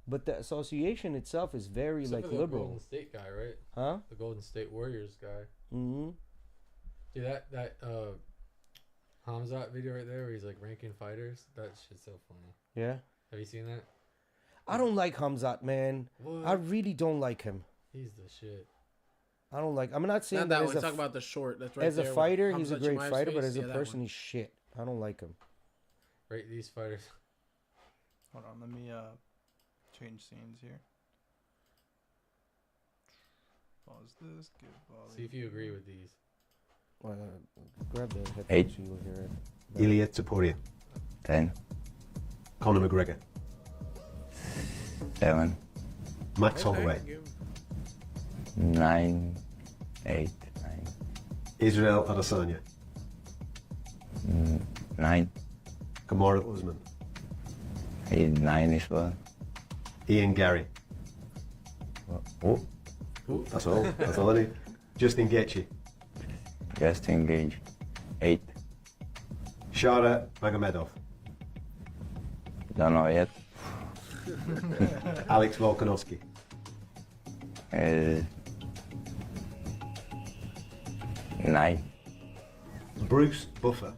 but the association itself is very Except like for the liberal, Golden State guy, right? huh? The Golden State Warriors guy. Mm-hmm. Dude, that Hamzat video right there where he's like ranking fighters. That shit's so funny. Yeah. Have you seen that? I don't like Hamzat, man. What? I really don't like him. He's the shit. I don't like. I'm not saying Not that that as one. a Talk about the short. That's right as a there with fighter, he's a Hamzat great Chimaev's fighter, but face. as a Yeah, that person, one. he's shit. I don't like him. Rate these fighters. Hold on, let me change scenes here. Pause this. Give volume. See if you agree with these. Grab the headphones 8. so you'll hear it. Ilya Topuria, 10, Conor McGregor, 7, Max Okay, Holloway, give- 9, 8, 9, Israel Adesanya, 9, Kamaru Usman, 8, 9 as well. Ian Gary. Oh, That's all. That's all I need. Justin Gaethje, just engage. 8, Shara Magomedov, don't know yet. Alex Volkanovski, 9, Bruce Buffer,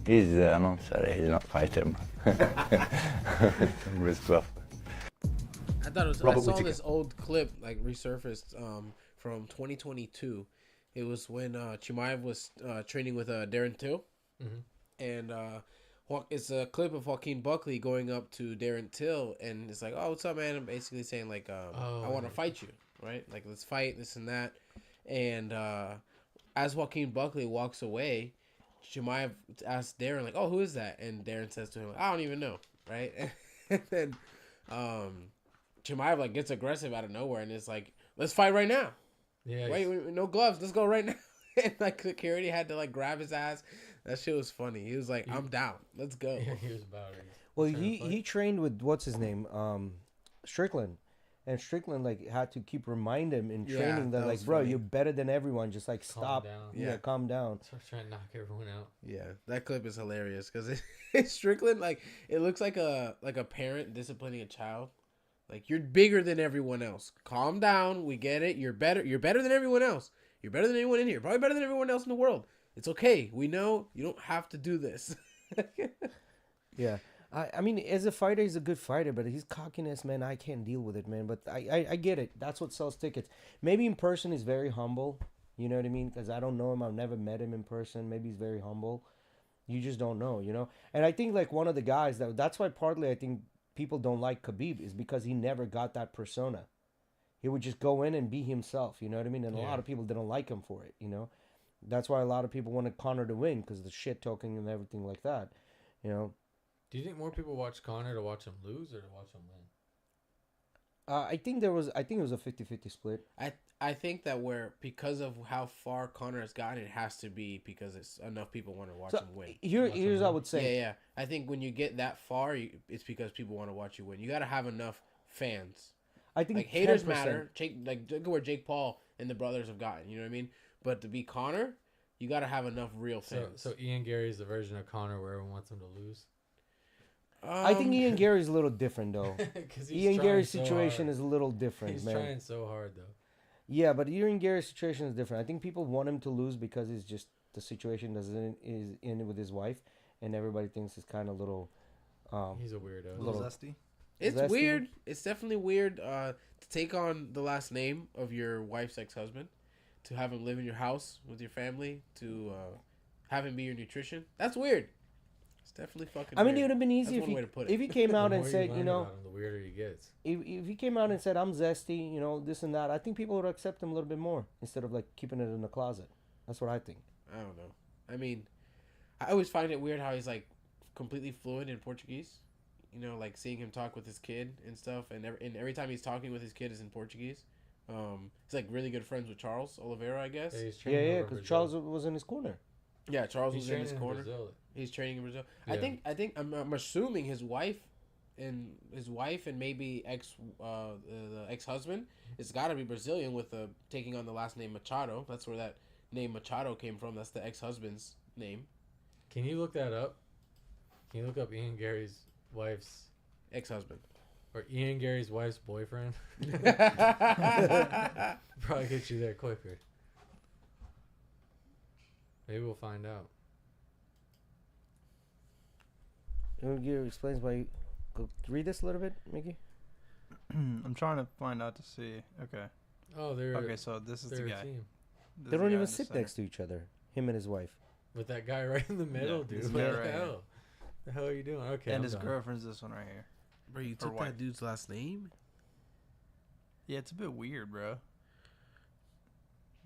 he's the announcer, he's not fighter. Bruce Buffer. I thought it was. Robert I saw Whittaker. this old clip like resurfaced from 2022. It was when Chimaev was training with Darren Till, and it's a clip of Joaquin Buckley going up to Darren Till, and it's like, "Oh, what's up, man?" I'm basically saying like, "I want to fight you, right? Like, let's fight this and that." And as Joaquin Buckley walks away, Chimaev asks Darren like, "Oh, who is that?" And Darren says to him, "I don't even know," right? And then Chimaev like gets aggressive out of nowhere, and it's like, "Let's fight right now." Yeah. Wait, no gloves. Let's go right now. And like security had to like grab his ass. That shit was funny. He was like, "I'm down. Let's go." Yeah, he was about it. Well, Trying to he fight. trained with what's his name, Strickland, and Strickland like had to keep remind him in Yeah, training that that like, was bro, funny. you're better than everyone. Just like stop, down. yeah, calm down. So trying to knock everyone out. Yeah, that clip is hilarious because it's Strickland like it looks like a parent disciplining a child. Like, you're bigger than everyone else. Calm down. We get it. You're better. You're better than everyone else. You're better than anyone in here. Probably better than everyone else in the world. It's okay. We know you don't have to do this. Yeah. I mean, as a fighter, he's a good fighter, but his cockiness, man, I can't deal with it, man. But I get it. That's what sells tickets. Maybe in person, he's very humble. You know what I mean? Because I don't know him. I've never met him in person. Maybe he's very humble. You just don't know, you know? And I think, like, one of the guys, that's why partly I think people don't like Khabib is because he never got that persona. He would just go in and be himself, you know what I mean? And a lot of people didn't like him for it, you know? That's why a lot of people wanted Conor to win because the shit talking and everything like that, you know? Do you think more people watch Conor to watch him lose or to watch him win? I think it was a 50-50 split. I think that because of how far Conor has gotten, it has to be because it's enough people want to watch him win. Here's what I would say. Yeah. I think when you get that far, it's because people want to watch you win. You got to have enough fans. I think Like, haters 10%. matter. Like, look at where Jake Paul and the brothers have gotten. You know what I mean? But to be Conor, you got to have enough real fans. So Ian Gary is the version of Conor where everyone wants him to lose. I think Ian Gary's a little different, though. 'Cause he's Ian trying Gary's so situation hard. is a little different, He's man. trying so hard though. Yeah, but Ian Gary's situation is different. I think people want him to lose because it's just the situation is in with his wife, and everybody thinks it's kind of little. He's a weirdo. A little Little- zesty. It's Zesty. weird. It's definitely weird to take on the last name of your wife's ex-husband, to have him live in your house with your family, to have him be your nutrition. That's weird. It's definitely fucking I mean, weird. it would have been That's easy one way to put it. if he came out The and more said, learn you know, about him, the weirder he gets. if he came out and said, I'm zesty, you know, this and that, I think people would accept him a little bit more instead of like keeping it in the closet. That's what I think. I don't know. I mean, I always find it weird how he's like completely fluent in Portuguese. You know, like seeing him talk with his kid and stuff, and every time he's talking with his kid is in Portuguese. He's like really good friends with Charles Oliveira, I guess. He's Yeah, training yeah, over because Brazil. Charles was in his corner. Yeah, Charles He's was in his training corner. Brazil. He's training in Brazil. Yeah. I think I'm assuming his wife and maybe the ex-husband, it's got to be Brazilian with taking on the last name Machado. That's where that name Machado came from. That's the ex-husband's name. Can you look that up? Can you look up Ian Gary's wife's ex-husband. or Ian Gary's wife's boyfriend. Probably get you there quicker. Maybe we'll find out. Gary explains why. Go read this a little bit, Mickey. I'm trying to find out to see. Okay. Oh, they're Okay, so this is the they're a guy. team. This They is don't the guy even in the sit center. next to each other. Him and his wife. With that guy right in the middle, dude. this What guy the right here. hell? The hell are you doing? Okay. And I'm his done. girlfriend's this one right here. Bro, you took wife. that dude's last name? Yeah, it's a bit weird, bro.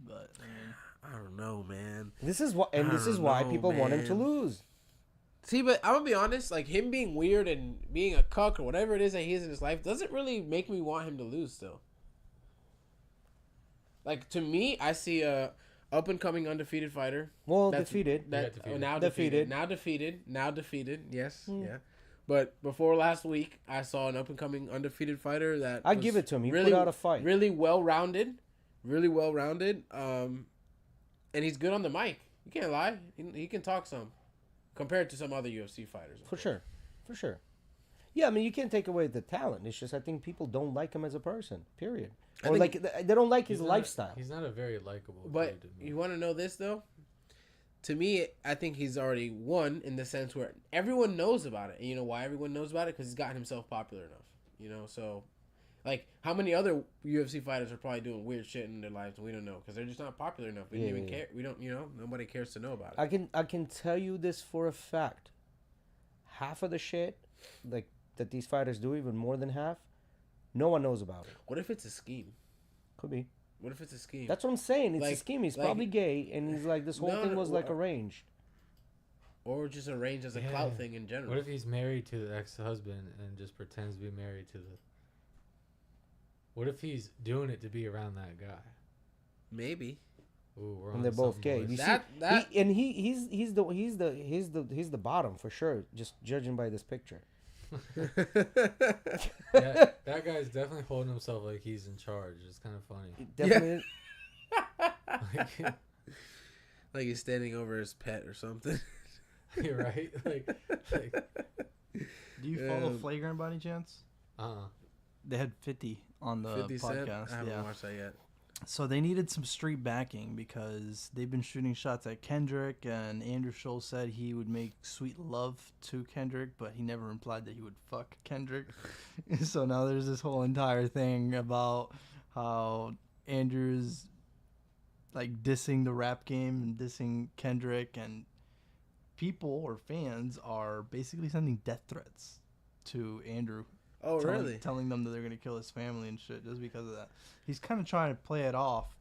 But I mean, I don't know, man. This is why, and I this is don't why know, people want him to man. lose. See, but I'm gonna be honest, like him being weird and being a cuck or whatever it is that he is in his life doesn't really make me want him to lose still. Like to me, I see a up and coming undefeated fighter. Well, That's- defeated. That defeated. now Defeated. now defeated. Yes, yeah. But before last week, I saw an up and coming undefeated fighter that I was give it to him. He really put out a fight. really well rounded, and he's good on the mic. You can't lie. He can talk some, compared to some other UFC fighters. of For course. sure. For sure. Yeah, I mean, you can't take away the talent. It's just I think people don't like him as a person, period. I Or think- like they don't like his He's not- lifestyle. He's not a very likable But dude to me. you want to know this though? To me, I think he's already won in the sense where everyone knows about it. And you know why everyone knows about it? Because he's gotten himself popular enough. You know, so like how many other UFC fighters are probably doing weird shit in their lives and we don't know because they're just not popular enough. We didn't even care. We don't. You know, nobody cares to know about it. I can tell you this for a fact. Half of the shit like that these fighters do, even more than half, no one knows about it. What if it's a scheme? Could be. What if it's a scheme? That's what I'm saying. It's a Like- scheme. He's like- probably gay, and he's like, this whole No, thing no, was like well, arranged. Or just arranged as a Yeah. clout thing in general. What if he's married to the ex-husband and just pretends to be married to the? What if he's doing it to be around that guy? Maybe. Ooh, we're And on they're both something, gay. boys. You see, That- he's the bottom for sure. Just judging by this picture. Yeah, that guy's definitely holding himself like he's in charge. It's kind of funny. Definitely. Like, Like he's standing over his pet or something. you're right. Like do you follow Um, Flagrant by any chance? uh-uh. They had 50 on the 50 Cent. podcast. I haven't Yeah. watched that yet. So they needed some street backing because they've been shooting shots at Kendrick, and Andrew Schultz said he would make sweet love to Kendrick, but he never implied that he would fuck Kendrick. So now there's this whole entire thing about how Andrew's like dissing the rap game and dissing Kendrick, and people or fans are basically sending death threats to Andrew. Oh, really? Telling them that they're gonna kill his family and shit just because of that. He's kind of trying to play it off,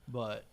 but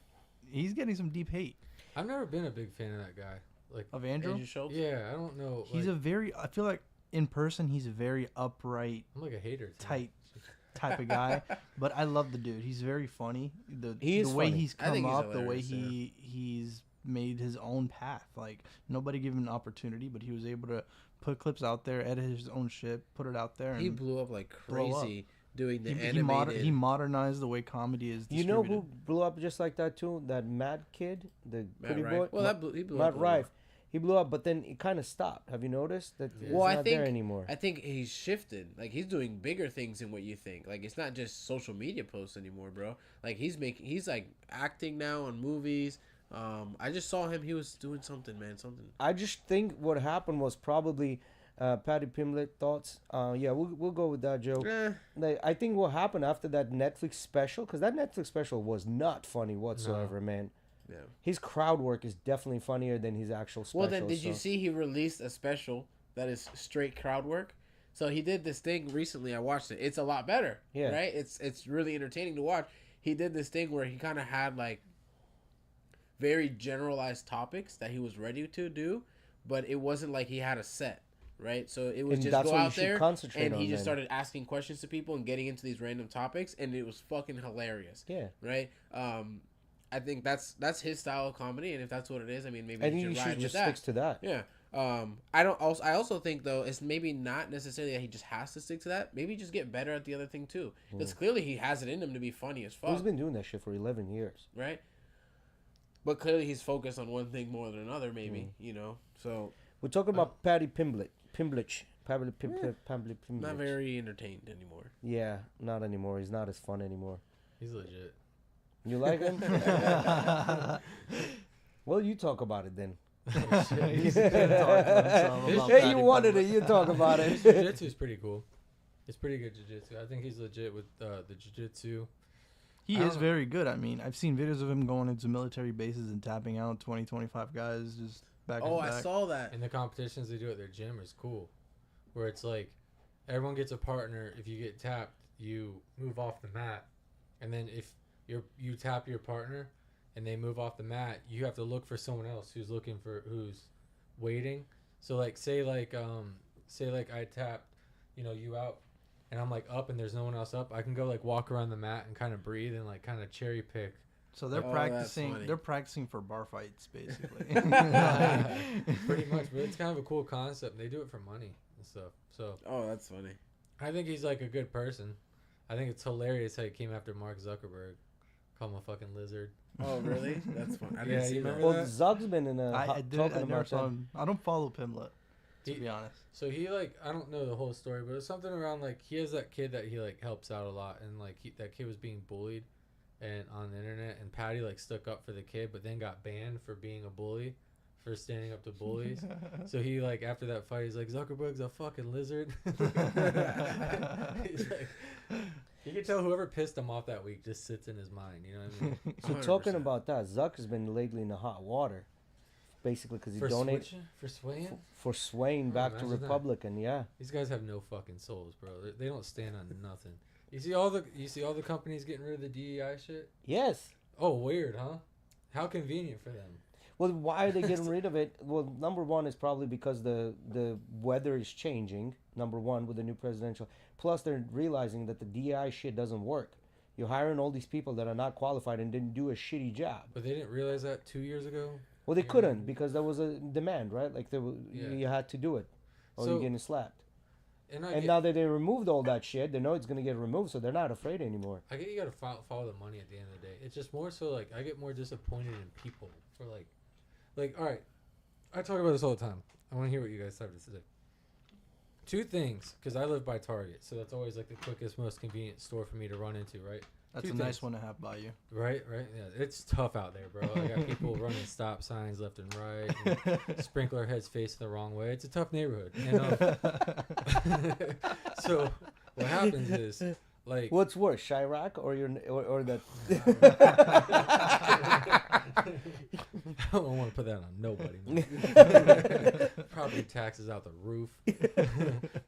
he's getting some deep hate I've never been a big fan of that guy. Like, of Andrew. Andrew Schultz? yeah, I don't know. He's like, a very. I feel like in person he's a very upright, I'm like a hater. to tight him. type of guy. But I love the dude. He's very funny. He is the way funny. he's I come think he's up, the way hilarious, he's made his own path. Like nobody gave him an opportunity, but he was able to put clips out there, edit his own shit, put it out there. And He blew up like blow up. crazy doing the he animated. he modernized the way comedy is You distributed. know who blew up just like that too? That Mad kid, the Matt pretty Rife. boy. Well, he blew Matt up. a little. Rife. He blew up, but then it kind of stopped. Have you noticed that it's Well, I not think there anymore? I think he's shifted. Like he's doing bigger things than what you think. Like it's not just social media posts anymore, bro. Like he's like acting now on movies. I just saw him. He was doing something, man. Something. I just think what happened was probably Patty Pimblett thoughts. Yeah, we'll go with that, Joe. Eh, Like, I think what happened after that Netflix special, because that Netflix special was not funny whatsoever, man. yeah. His crowd work is definitely funnier than his actual special. Well, then, did you so- see he released a special that is straight crowd work? So he did this thing recently. I watched it. It's a lot better. Yeah. Right. It's really entertaining to watch. He did this thing where he kind of had like very generalized topics that he was ready to do, but it wasn't like he had a set. Right. So it was And just that's go what you out should there concentrate and he on just then. started asking questions to people and getting into these random topics, and it was fucking hilarious. Yeah. Right. I think that's his style of comedy, and if that's what it is, I mean, maybe I he think you should ride should with just that. stick to that. Yeah. I also think though it's maybe not necessarily that he just has to stick to that. Maybe just get better at the other thing too. Because clearly he has it in him to be funny as fuck. He's been doing that shit for 11 years. Right. But clearly he's focused on one thing more than another. Maybe you know. So We're talking about Patty Pimblett. Not very entertained anymore. Yeah, not anymore. He's not as fun anymore. He's legit. You like him? Well, you talk about it then. Hey, you wanted it. You talk about it. His jiu-jitsu is pretty cool. It's pretty good jiu-jitsu. I think he's legit with the jiu-jitsu. He is very good. I mean, I've seen videos of him going into military bases and tapping out 20, 25 guys just back to back. I saw that. And the competitions they do at their gym is cool. Where it's like, everyone gets a partner. If you get tapped, you move off the mat. And then if you tap your partner and they move off the mat, you have to look for someone else who's waiting. So like say like I tapped, you out, and I'm like up and there's no one else up. I can go like walk around the mat and kind of breathe and like kind of cherry pick. So they're practicing. They're practicing for bar fights, basically. Pretty much, but it's kind of a cool concept. They do it for money and stuff. So. Oh, that's funny. I think he's like a good person. I think it's hilarious how he came after Mark Zuckerberg, called him a fucking lizard. Oh, really? That's fun. I didn't see that. Well, Zuck's been in a I never saw him. I don't follow Pimlet, to be honest. So he I don't know the whole story, but it's something around like he has that kid that he like helps out a lot, and like that kid was being bullied, and on the internet, and Patty like stuck up for the kid, but then got banned for being a bully, for standing up to bullies. So he like after that fight, he's like, Zuckerberg's a fucking lizard. He's like, you can tell whoever pissed him off that week just sits in his mind. You know what I mean? So 100%. Talking about that, Zuck has been lately in the hot water, basically because he donated for swaying back to Republican. That. Yeah, these guys have no fucking souls, bro. They don't stand on nothing. You see all the companies getting rid of the DEI shit? Yes. Oh, weird, huh? How convenient for them. Well, why are they getting rid of it? Well, number one is probably because the weather is changing. Number one, with the new presidential. Plus, they're realizing that the DI shit doesn't work. You're hiring all these people that are not qualified and didn't do a shitty job. But they didn't realize that 2 years ago? Well, they couldn't because there was a demand, right? Like you had to do it or you're getting slapped. And now that they removed all that shit, they know it's going to get removed, so they're not afraid anymore. I get you got to follow the money at the end of the day. It's just more so like I get more disappointed in people for like all right, I talk about this all the time. I want to hear what you guys have to say. Two things, because I live by Target, so that's always like the quickest, most convenient store for me to run into, right? That's a nice one to have by you. Right? Yeah, it's tough out there, bro. I got people running stop signs left and right, and sprinkler heads facing the wrong way. It's a tough neighborhood. And, so what happens is, like... What's worse, Chirac or the... I don't want to put that on nobody. Property taxes out the roof.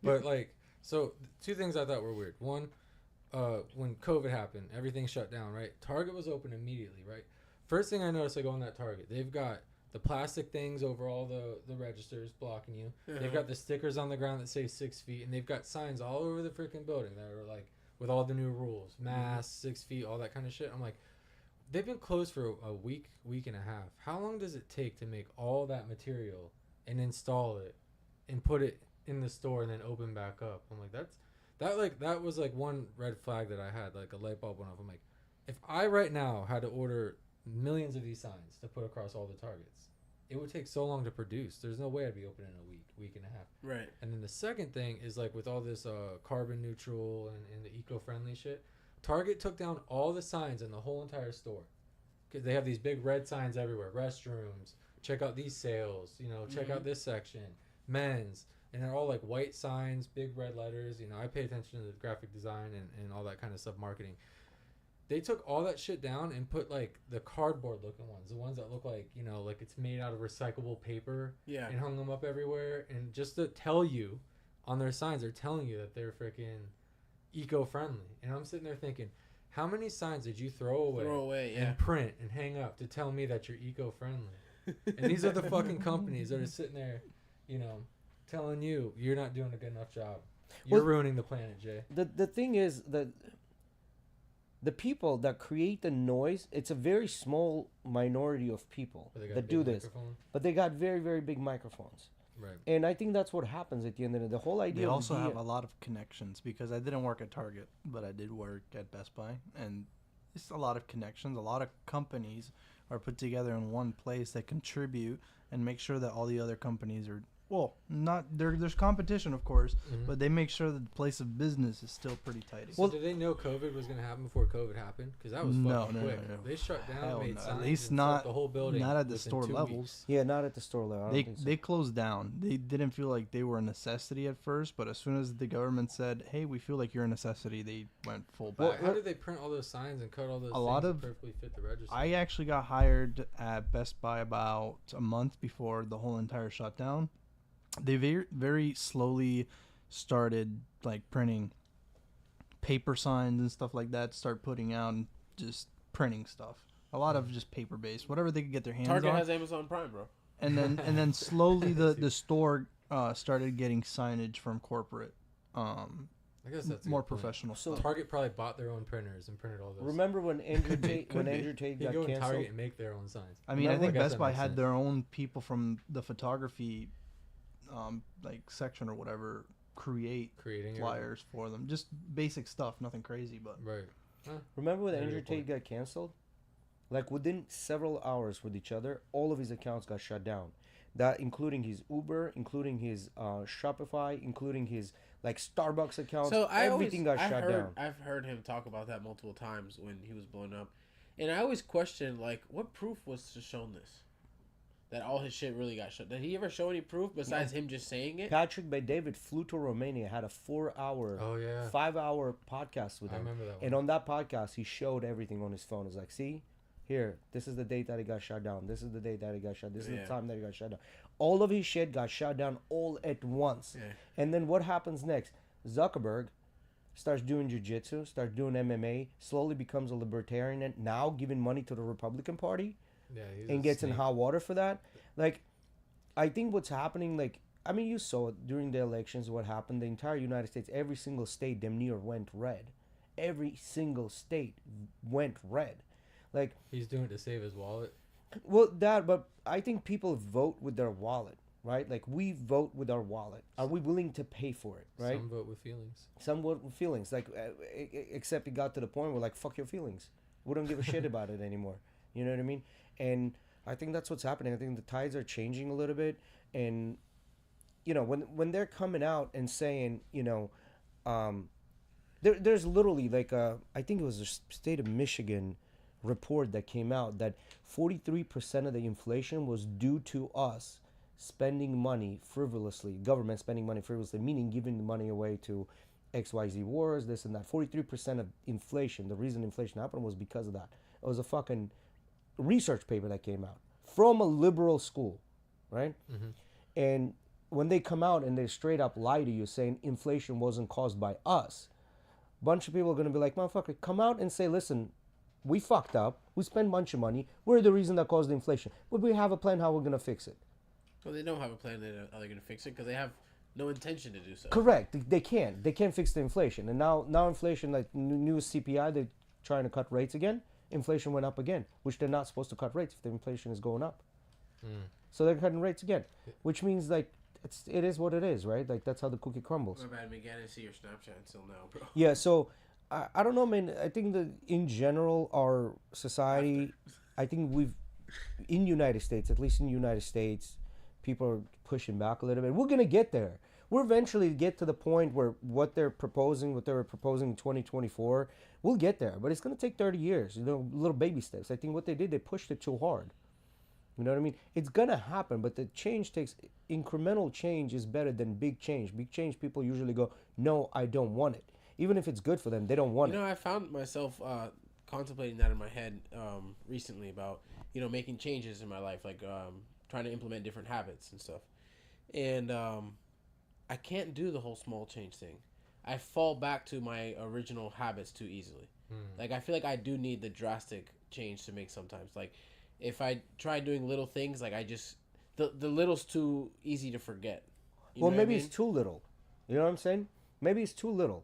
But like, so two things I thought were weird. One, when COVID happened, everything shut down, right? Target was open immediately, right? First thing I noticed, I go on that Target, they've got the plastic things over all the registers blocking you. They've got the stickers on the ground that say 6 feet, and they've got signs all over the freaking building that are like, with all the new rules, masks, 6 feet, all that kind of shit. I'm like, they've been closed for a week and a half. How long does it take to make all that material and install it and put it in the store and then open back up? I'm like, that was like one red flag that I had, like a light bulb went off. I'm like, if I right now had to order millions of these signs to put across all the Targets, it would take so long to produce. There's no way I'd be open in a week and a half. Right. And then the second thing is like with all this carbon neutral and the eco-friendly shit, Target took down all the signs in the whole entire store because they have these big red signs everywhere. Restrooms, check out these sales, check out this section, men's, and they're all like white signs, big red letters. I pay attention to the graphic design and all that kind of stuff, marketing. They took all that shit down and put like the cardboard looking ones, the ones that look like, like it's made out of recyclable paper, and hung them up everywhere. And just to tell you on their signs, they're telling you that they're freaking eco-friendly. And I'm sitting there thinking, how many signs did you throw away and print and hang up to tell me that you're eco-friendly? And these are the fucking companies that are sitting there, telling you you're not doing a good enough job. You're ruining the planet, Jay. The thing is that the people that create the noise, it's a very small minority of people that do this. But they got very, very big microphones. Right. And I think that's what happens at the end of the whole idea. They also have a lot of connections because I didn't work at Target, but I did work at Best Buy. And it's a lot of connections. A lot of companies are put together in one place that contribute and make sure that all the other companies are Well, not there's competition, of course, Mhm. but they make sure that the place of business is still pretty tight. So did they know COVID was gonna happen before COVID happened? Because that was fucking quick. They shut down, Hell made no. signs, At least and not set the whole building. not at the within store 2 levels. weeks. Yeah, not at the store level. I don't think so. They closed down. They didn't feel like they were a necessity at first, but as soon as the government said, "Hey, we feel like you're a necessity," they went full Well, back. how did they print all those signs and cut all those? A lot things of to perfectly fit the register. I actually got hired at Best Buy about a month before the whole entire shutdown. They very slowly started like printing paper signs and stuff like that. Start putting out and just printing stuff. A lot of just paper based, whatever they could get their hands Target on. has Amazon Prime, bro. And then slowly the store started getting signage from corporate. I guess that's a more good point. professional So- stuff. Target probably bought their own printers and printed all those. Remember when Andrew Tate Could be. Andrew Tate You got go in canceled? Target and make their own signs. I mean, I Remember- think I guess Best that Buy makes had sense. their own people from the photography, like section or whatever, Creating flyers for them. Just basic stuff, nothing crazy, but Right. Remember when Very Andrew good point. Tate got canceled? Like within several hours with each other, all of his accounts got shut down. That including his Uber, including his Shopify, including his like Starbucks accounts. So everything got shut down. I've heard him talk about that multiple times when he was blown up, and I always question like, what proof was shown this? That all his shit really got shut. Did he ever show any proof besides him just saying it? Patrick Bet-David flew to Romania, had a 4-hour, Oh yeah. 5-hour podcast with I him. remember that one. And on that podcast, he showed everything on his phone. It's like, see, here, this is the date that he got shut down. This is the date that he got shut. This is Yeah. the time that he got shut down. All of his shit got shut down all at once. Yeah. And then what happens next? Zuckerberg starts doing jiu-jitsu, starts doing MMA, slowly becomes a libertarian, and now giving money to the Republican Party Yeah. He's and a gets in snake. hot water for that. Like, I think what's happening, like, I mean, you saw it during the elections, what happened. The entire United States, every single state damn near went red. Every single state went red. Like, He's doing it to save his wallet. well, that, but I think people vote with their wallet, right? Like, we vote with our wallet. Are we willing to pay for it, right? Some vote with feelings. Some vote with feelings. Like, except it got to the point where, like, fuck your feelings. We don't give a shit about it anymore. You know what I mean? And I think that's what's happening. I think the tides are changing a little bit. And, you know, when they're coming out and saying, you know, there's literally like I think it was a state of Michigan report that came out that 43% of the inflation was due to us spending money frivolously, government spending money frivolously, meaning giving the money away to XYZ wars, this and that. 43% of inflation, the reason inflation happened was because of that. It was a fucking research paper that came out from a liberal school, right? Mm-hmm. And when they come out and they straight up lie to you saying inflation wasn't caused by us, a bunch of people are going to be like, motherfucker, come out and say, listen, we fucked up. We spent a bunch of money. We're the reason that caused the inflation. But we have a plan how we're going to fix it. Well, they don't have a plan that how they're going to fix it because they have no intention to do so. Correct. They can't. They can't fix the inflation. And now inflation, like new CPI, they're trying to cut rates again. Inflation went up again, which they're not supposed to cut rates if the inflation is going up. So they're cutting rates again, which means like it is what it is, right? Like that's how the cookie crumbles. My bad, Miguel. I didn't see your Snapchat until now, bro. Yeah, so I don't know, man. I think that in general, our society, I think in United States, at least in the United States, people are pushing back a little bit. We're going to get there. We'll eventually get to the point where what they were proposing in 2024, we'll get there. But it's going to take 30 years, you know, little baby steps. I think what they did, they pushed it too hard. You know what I mean? It's going to happen, but the change incremental change is better than big change. Big change, people usually go, no, I don't want it. Even if it's good for them, they don't want it. You know, I found myself contemplating that in my head recently about, you know, making changes in my life, like trying to implement different habits and stuff. And I can't do the whole small change thing. I fall back to my original habits too easily. Like, I feel like I do need the drastic change to make sometimes. Like, if I try doing little things, like I just, the little's too easy to forget. You Well, know what I maybe mean? it's too little. You know what I'm saying? Maybe it's too little.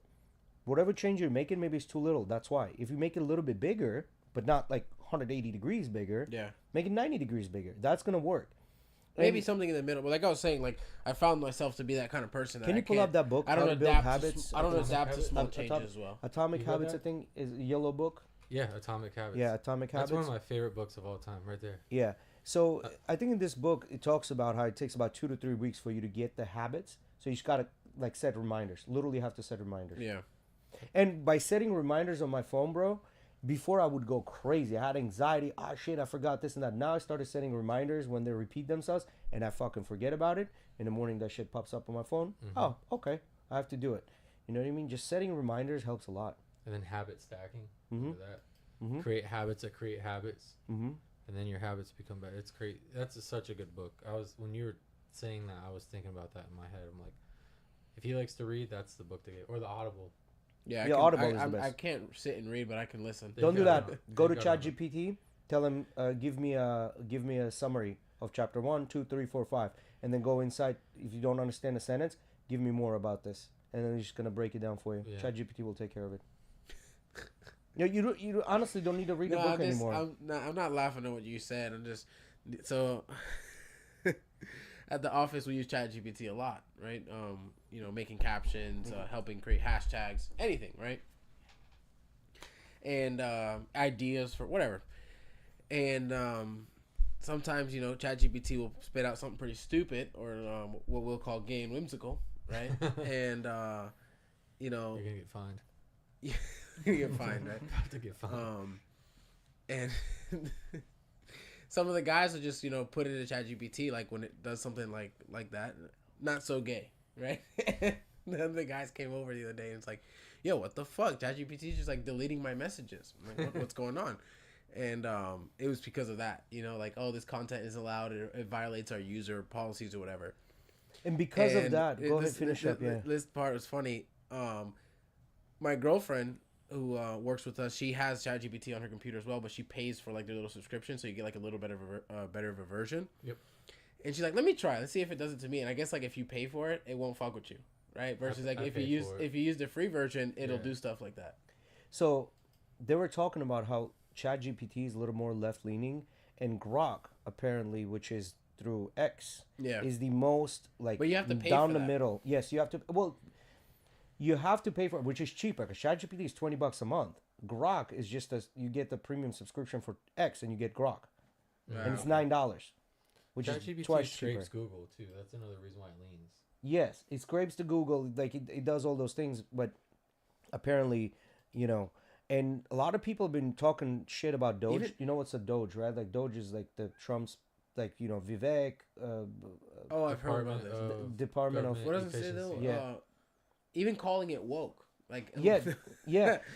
Whatever change you're making, maybe it's too little. That's why. If you make it a little bit bigger, but not like 180 degrees bigger, Yeah. make it 90 degrees bigger. That's going to work. Maybe And something in the middle. But like I was saying, like I found myself to be that kind of person. That can I you pull can't- up that book, I don't How to Build adapt Habits? I don't Atomic adapt to Habits? small Atomic- changes as well. Atomic You read Habits, that? I think, is a yellow book. Yeah, Atomic Habits. Yeah, Atomic That's Habits. one of my favorite books of all time, right there. Yeah. So I think in this book it talks about how it takes about 2 to 3 weeks for you to get the habits. So you just gotta like set reminders. Literally have to set reminders. Yeah. And by setting reminders on my phone, bro, before I would go crazy. I had anxiety. Ah, shit, I forgot this and that. Now I started setting reminders when they repeat themselves, and I fucking forget about it. In the morning, that shit pops up on my phone. Mm-hmm. Oh, okay, I have to do it. You know what I mean? Just setting reminders helps a lot. And then habit stacking. Mhm. Look at that. Mhm. Create habits that create habits. Mm-hmm. And then your habits become better. It's great. That's such a good book. When you were saying that, I was thinking about that in my head. I'm like, if he likes to read, that's the book to get, or the Audible. Yeah, Yeah, Audible is the best. I can't sit and read, but I can listen. They've Don't do got that. it. Go to They've got it. ChatGPT. Tell him, give me a summary of chapter 1, 2, 3, 4, 5, and then go inside. If you don't understand a sentence, give me more about this, and then he's just gonna break it down for you. Yeah. ChatGPT will take care of it. Yeah, you honestly don't need to read the book anymore. I'm not laughing at what you said. I'm just so at the office we use ChatGPT a lot, right? You know, making captions, helping create hashtags, anything, right? And ideas for whatever. And sometimes, you know, ChatGPT will spit out something pretty stupid or what we'll call gay and whimsical, right? And you know, You're gonna get fined. you get fined, right? About to get fined. And some of the guys will just, you know, put it in ChatGPT like when it does something like that, not so gay, right? Then the guys came over the other day and it's like, yo, what the fuck? ChatGPT is just like deleting my messages. I'm like, what's going on? And it was because of that, you know, like, oh, this content is allowed, it violates our user policies or whatever. And because of that, go ahead, finish up. Yeah, this part was funny. My girlfriend who works with us, she has ChatGPT on her computer as well, but she pays for like their little subscription, so you get like a little better of a version. Yep. And she's like, let me try. Let's see if it does it to me. And I guess like if you pay for it, it won't fuck with you, right? Versus like if you use the free version, it'll do stuff like that. So they were talking about how ChatGPT is a little more left leaning, and Grok apparently, which is through X, is the most like but you have to pay down for the that. middle. Yes, you have to. Well, you have to pay for it, which is cheaper because ChatGPT is $20 a month. Grok is just you get the premium subscription for X and you get Grok, and it's $9, which is ChatGPT twice cheaper. scrapes Google too. That's another reason why it leans. Yes, it scrapes to Google, like it does all those things, but apparently, you know, and a lot of people have been talking shit about Doge. You know what's a Doge, right? Like Doge is like the Trump's, like, you know, Vivek. Oh, I've heard about this. Department of What does it say though? Yeah. Even calling it woke. Like yeah,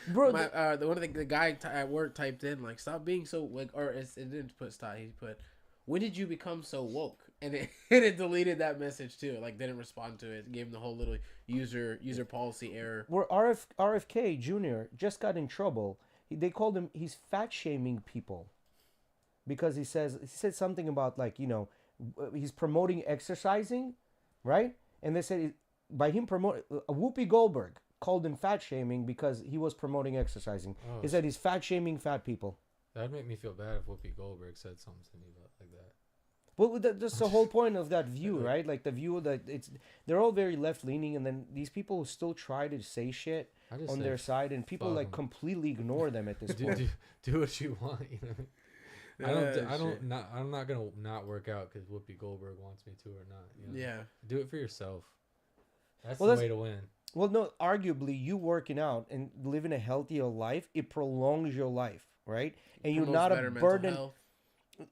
bro. One of the guy at work typed in like, stop being so like, or it didn't put stop. He put, when did you become so woke? And it deleted that message too. Like didn't respond to it. Gave him the whole little user policy error. Where RFK Jr. just got in trouble. They called him. He's fat shaming people because he said something about, like, you know, he's promoting exercising, right? And they said by him promoting, Whoopi Goldberg called him fat shaming because he was promoting exercising. Oh, He said he's fat shaming fat people. That'd make me feel bad if Whoopi Goldberg said something to me like that. Well, that's the whole point of that view, right? Like the view that they're all very left leaning, and then these people still try to say shit on their side, and people like completely ignore them at this point. Do what you want, you know. I'm not gonna not work out because Whoopi Goldberg wants me to or not. You know? Yeah. Do it for yourself. That's Well, the way to win. Well, no, arguably, you working out and living a healthier life, it prolongs your life, right? And you're not a burden.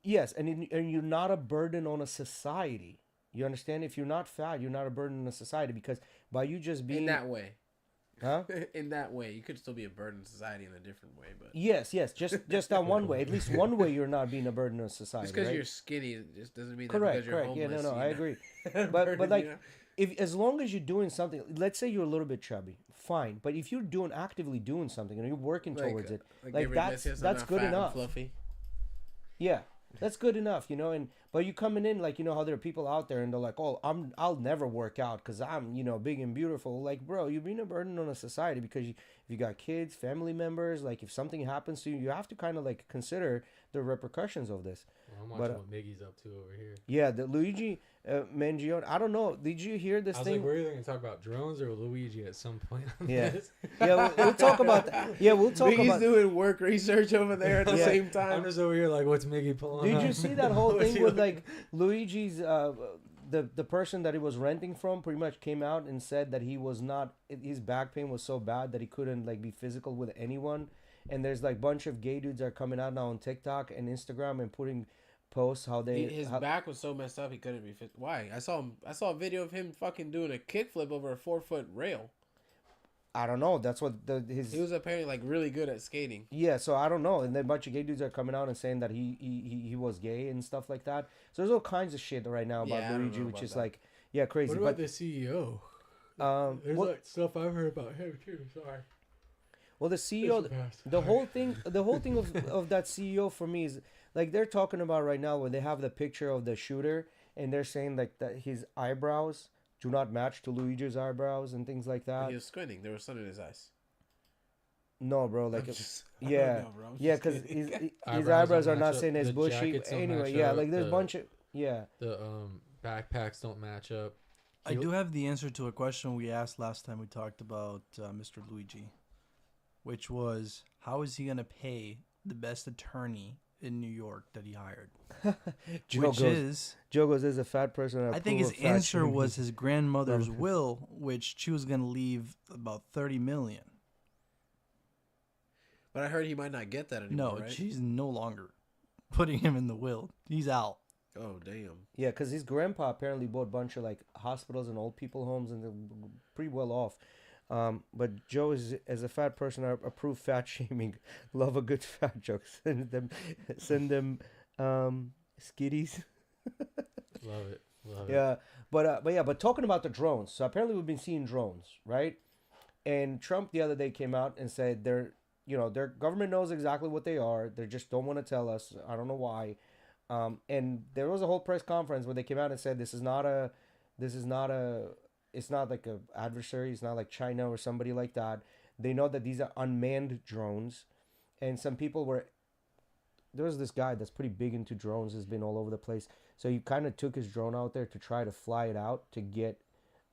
Yes, and you're not a burden on a society. You understand? If you're not fat, you're not a burden on a society, because by you just being in that way, huh? In that way, you could still be a burden to society in a different way, but yes, just that one way. At least one way, you're not being a burden on society. Just because right? you're skinny, it just doesn't mean that correct. because you're homeless. Yeah, no, I agree. Burden, but like, you know? if as long as you're doing something, let's say you're a little bit chubby, fine. But if you're actively doing something and you're working towards it, like that's good enough. Fluffy. Yeah, that's good enough, you know. And but you coming in like, you know how there are people out there and they're like, oh, I'll never work out because I'm, you know, big and beautiful. Like, bro, you're being a burden on a society because if you got kids, family members, like if something happens to you, you have to kind of like consider the repercussions of this. Well, I'm watching what Miggy's up to over here. Yeah, the Luigi Mangione. I don't know. Did you hear this I was thing? like, we're either going to talk about drones or Luigi at some point on Yeah. this. Yeah, we'll talk about that. Yeah, we'll talk Biggie's about. doing work research over there at the Yeah. same time. I'm just over here like, what's Miggy pulling Did on? you see that whole What's thing he with looking- like Luigi's the person that he was renting from pretty much came out and said that he was not, his back pain was so bad that he couldn't like be physical with anyone, and there's like bunch of gay dudes are coming out now on TikTok and Instagram and putting posts how they His back was so messed up he couldn't be fit. Why? I saw a video of him fucking doing a kickflip over a 4-foot rail. I don't know. That's what his. He was apparently like really good at skating. Yeah, so I don't know. And then a bunch of gay dudes are coming out and saying that he was gay and stuff like that. So there's all kinds of shit right now about Yeah, I don't Luigi, know which about is that. like, yeah, crazy. What about the CEO? There's Well, like stuff I've heard about him too. Sorry. well, the CEO, the whole thing of that CEO for me is like they're talking about right now where they have the picture of the shooter and they're saying like that his eyebrows do not match to Luigi's eyebrows and things like that. He was squinting. There was sun in his eyes. No, bro, like I'm it- just- I don't yeah, know, bro. I'm yeah, just because kidding. his Eyebrows eyebrows don't are not match saying up, as the bushy. jackets don't Anyway, match yeah, up, like there's a the- bunch of yeah. The backpacks don't match up. I do have the answer to a question we asked last time we talked about Mr. Luigi, which was how is he going to pay the best attorney in New York that he hired? Joe Which goes, is, Joe goes, there's a fat person. I think his answer was his grandmother's will, which she was going to leave about $30 million. But I heard he might not get that anymore. No, right? she's no longer putting him in the will. He's out. Oh damn. Yeah, because his grandpa apparently bought a bunch of like hospitals and old people homes, and they're pretty well off. But Joe is, as a fat person, I approve fat shaming. Love a good fat joke. Send them, skitties. Love it. Love it. Yeah, but talking about the drones. So apparently we've been seeing drones, right? And Trump the other day came out and said their government knows exactly what they are. They just don't want to tell us. I don't know why. And there was a whole press conference where they came out and said it's not like a adversary. It's not like China or somebody like that. They know that these are unmanned drones, and some people there was this guy that's pretty big into drones, has been all over the place. So he kind of took his drone out there to try to fly it out to get,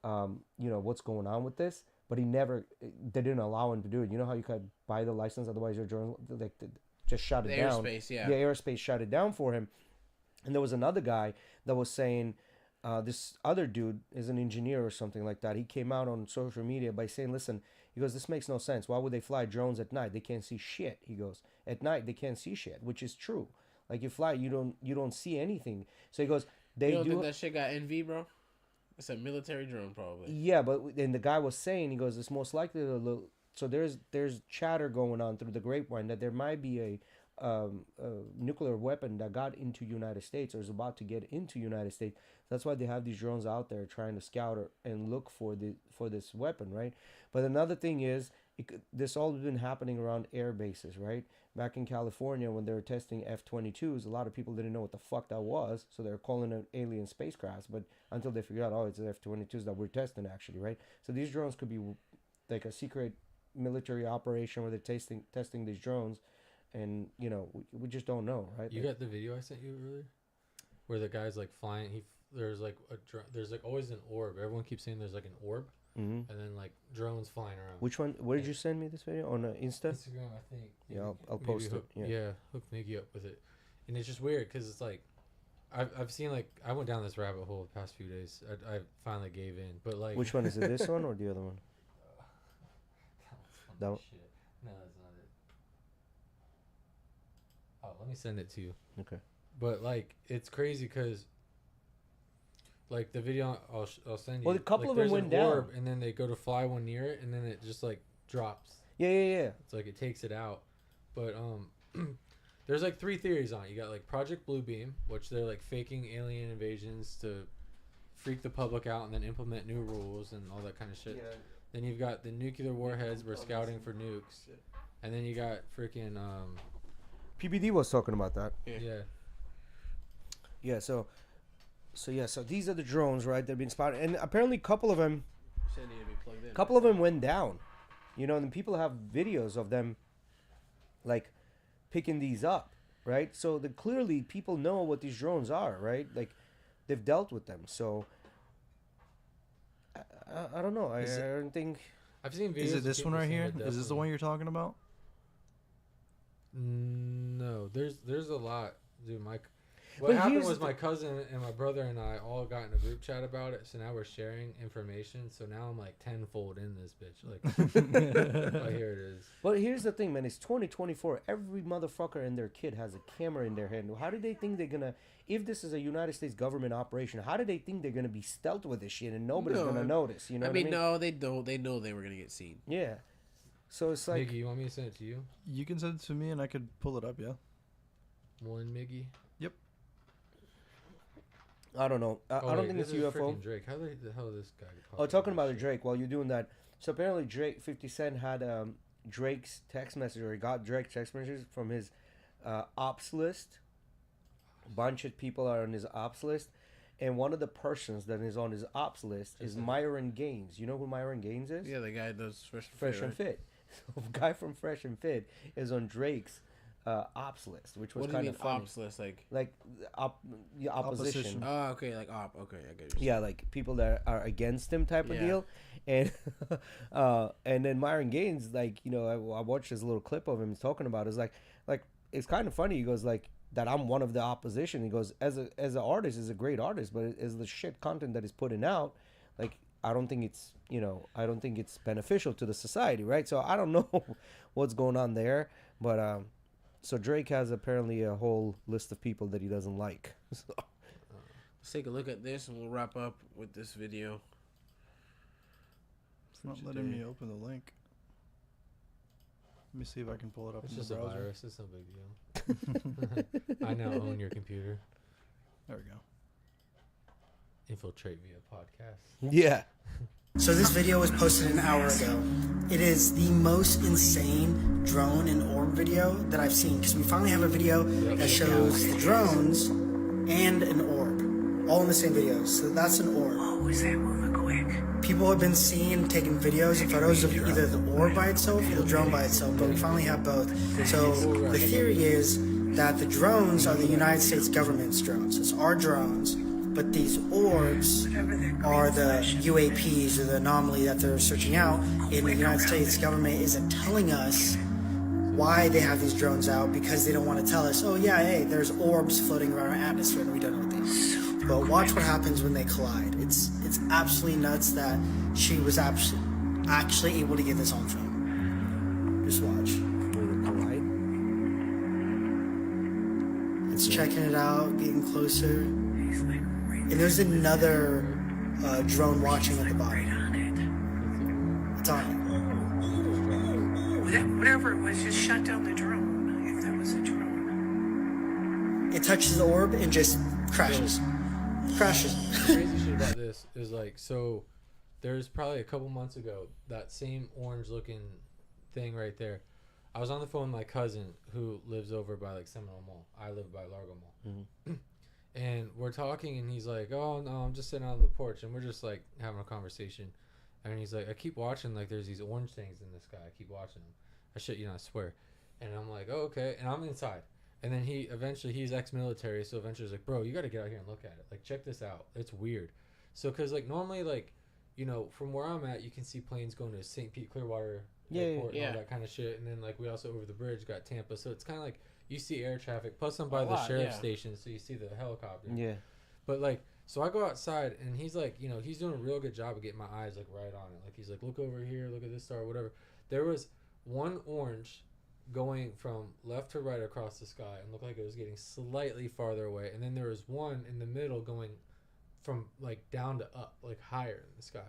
what's going on with this. But they didn't allow him to do it. You know how you could buy the license, otherwise your drone just shut it down. Airspace, yeah. Yeah, airspace shut it down for him. And there was another guy that was saying, this other dude is an engineer or something like that. He came out on social media by saying, listen, he goes, this makes no sense. Why would they fly drones at night? They can't see shit. He goes, at night they can't see shit, which is true. Like you fly, you don't see anything. So he goes, You don't think that shit got NV, bro? It's a military drone, probably. Yeah, but and the guy was saying, he goes, it's most likely to look. So there's chatter going on through the grapevine that there might be a nuclear weapon that got into United States or is about to get into United States. That's why they have these drones out there trying to scout and look for this weapon, right? But another thing is, this all been happening around air bases, right? Back in California, when they were testing F-22s, a lot of people didn't know what the fuck that was, so they were calling it alien spacecrafts. But until they figured out, oh, it's the F-22s that we're testing, actually, right? So these drones could be like a secret military operation where they're testing these drones, and we just don't know, right? You got the video I sent you earlier, where the guy's like flying. There's like always an orb. Everyone keeps saying there's like an orb, and then like drones flying around. Which one? Where did you send me this video? On Insta? Instagram, I think. Yeah, I'll post it. Yeah. Hook Miggy up with it, and it's just weird because it's like, I've seen like I went down this rabbit hole the past few days. I finally gave in, but like. Which one is it? This one or the other one? That one. Shit. No, that's not it. Oh, let me send it to you. Okay. But like, it's crazy because. Like the video I'll send you. Well, a couple of them there's went an down, orb, and then they go to fly one near it, and then it just like drops. Yeah. It's like it takes it out, but there's like 3 theories on it. You got like Project Bluebeam, which they're like faking alien invasions to freak the public out and then implement new rules and all that kind of shit. Yeah. Then you've got the nuclear warheads. We're scouting for nukes, and then you got freaking PBD was talking about that. Yeah. So these are the drones, right? They've been spotted, and apparently a couple of them went down. You know, and people have videos of them, like, picking these up, right? So clearly people know what these drones are, right? Like, they've dealt with them. So I don't know. I don't think. I've seen videos. Is it of this people one right saying here? they're Is this the definitely- one you're talking about? No, there's a lot, dude. What But happened here's was the- my cousin and my brother and I all got in a group chat about it. So now we're sharing information. So now I'm like tenfold in this bitch. Like, oh, here it is. But here's the thing, man. It's 2024. Every motherfucker and their kid has a camera in their hand. How do they think they're gonna? If this is a United States government operation, how do they think they're gonna be stealth with this shit and nobody's No, gonna notice? You know I what mean, I mean? no, they don't. They know they were gonna get seen. Yeah. So it's like, Miggy, you want me to send it to you? You can send it to me and I could pull it up. Yeah. One Miggy. I don't know. I don't think this it's is UFO. freaking Drake. How the hell is this guy? Oh, talking about the Drake. While you're doing that, so apparently 50 Cent had Drake's text message, or he got Drake's text messages from his ops list. A bunch of people are on his ops list, and one of the persons that is on his ops list is Myron Gaines. You know who Myron Gaines is? Yeah, the guy does Fresh and Fit. So a guy from Fresh and Fit is on Drake's ops list, which was What do you kind mean of funny. ops list? Like, Opposition. Opposition. oh, okay, like op. Okay, I get you. Yeah, like people that are against him type of Yeah. deal. And and then Myron Gaines, like, you know, I watched this little clip of him talking about it. It's like it's kind of funny. He goes like that I'm one of the opposition. He goes, as an artist, is a great artist, but as the shit content that he's putting out, like, I don't think it's, you know, I don't think it's beneficial to the society, right? So I don't know what's going on there, but so Drake has apparently a whole list of people that he doesn't like. So. Let's take a look at this, and we'll wrap up with this video. It's not letting me open the link. Let me see if I can pull it up It's in just the a browser. virus. It's no big deal. I now own your computer. There we go. Infiltrate via podcast. Yeah. So this video was posted an hour ago. It is the most insane drone and orb video that I've seen, because we finally have a video that shows the drones and an orb all in the same video. So that's an orb. Oh, is that moving quick? People have been seen taking videos and photos of either the orb by itself or the drone by itself, but we finally have both. So the theory is that the drones are the United States government's drones. It's our drones. But these orbs are the UAPs, or the anomaly that they're searching out, and the United States government isn't telling us why they have these drones out, because they don't want to tell us, oh yeah, hey, there's orbs floating around our atmosphere and we don't know what they are. But watch what happens when they collide. It's absolutely nuts that she was actually able to get this on film. Just watch. It's checking it out, getting closer. And there's another drone watching at the bottom. It's on it. Whatever it was, just shut down the drone, if that was a drone. It touches the orb and just crashes. Crashes. The crazy shit about this is, like, so there's probably a couple months ago, that same orange looking thing right there. I was on the phone with my cousin who lives over by, like, Seminole Mall. I live by Largo Mall. Mm-hmm. And we're talking, and he's like, oh, no, I'm just sitting out on the porch. And we're just, like, having a conversation. And he's like, I keep watching, like, there's these orange things in the sky. I keep watching them. I shit you not, I swear. And I'm like, oh, okay. And I'm inside. And then he's ex-military, so eventually he's like, bro, you got to get out here and look at it. Like, check this out. It's weird. So, because, like, normally, like, you know, from where I'm at, you can see planes going to St. Pete, Clearwater Airport and all that kind of shit. And then, like, we also, over the bridge, got Tampa. So it's kind of like, you see air traffic. Plus, I'm by the sheriff's station, so you see the helicopter. Yeah. But, like, so I go outside, and he's like, you know, he's doing a real good job of getting my eyes, like, right on it. Like, he's like, look over here, look at this star, whatever. There was one orange going from left to right across the sky and looked like it was getting slightly farther away. And then there was one in the middle going from, like, down to up, like, higher in the sky.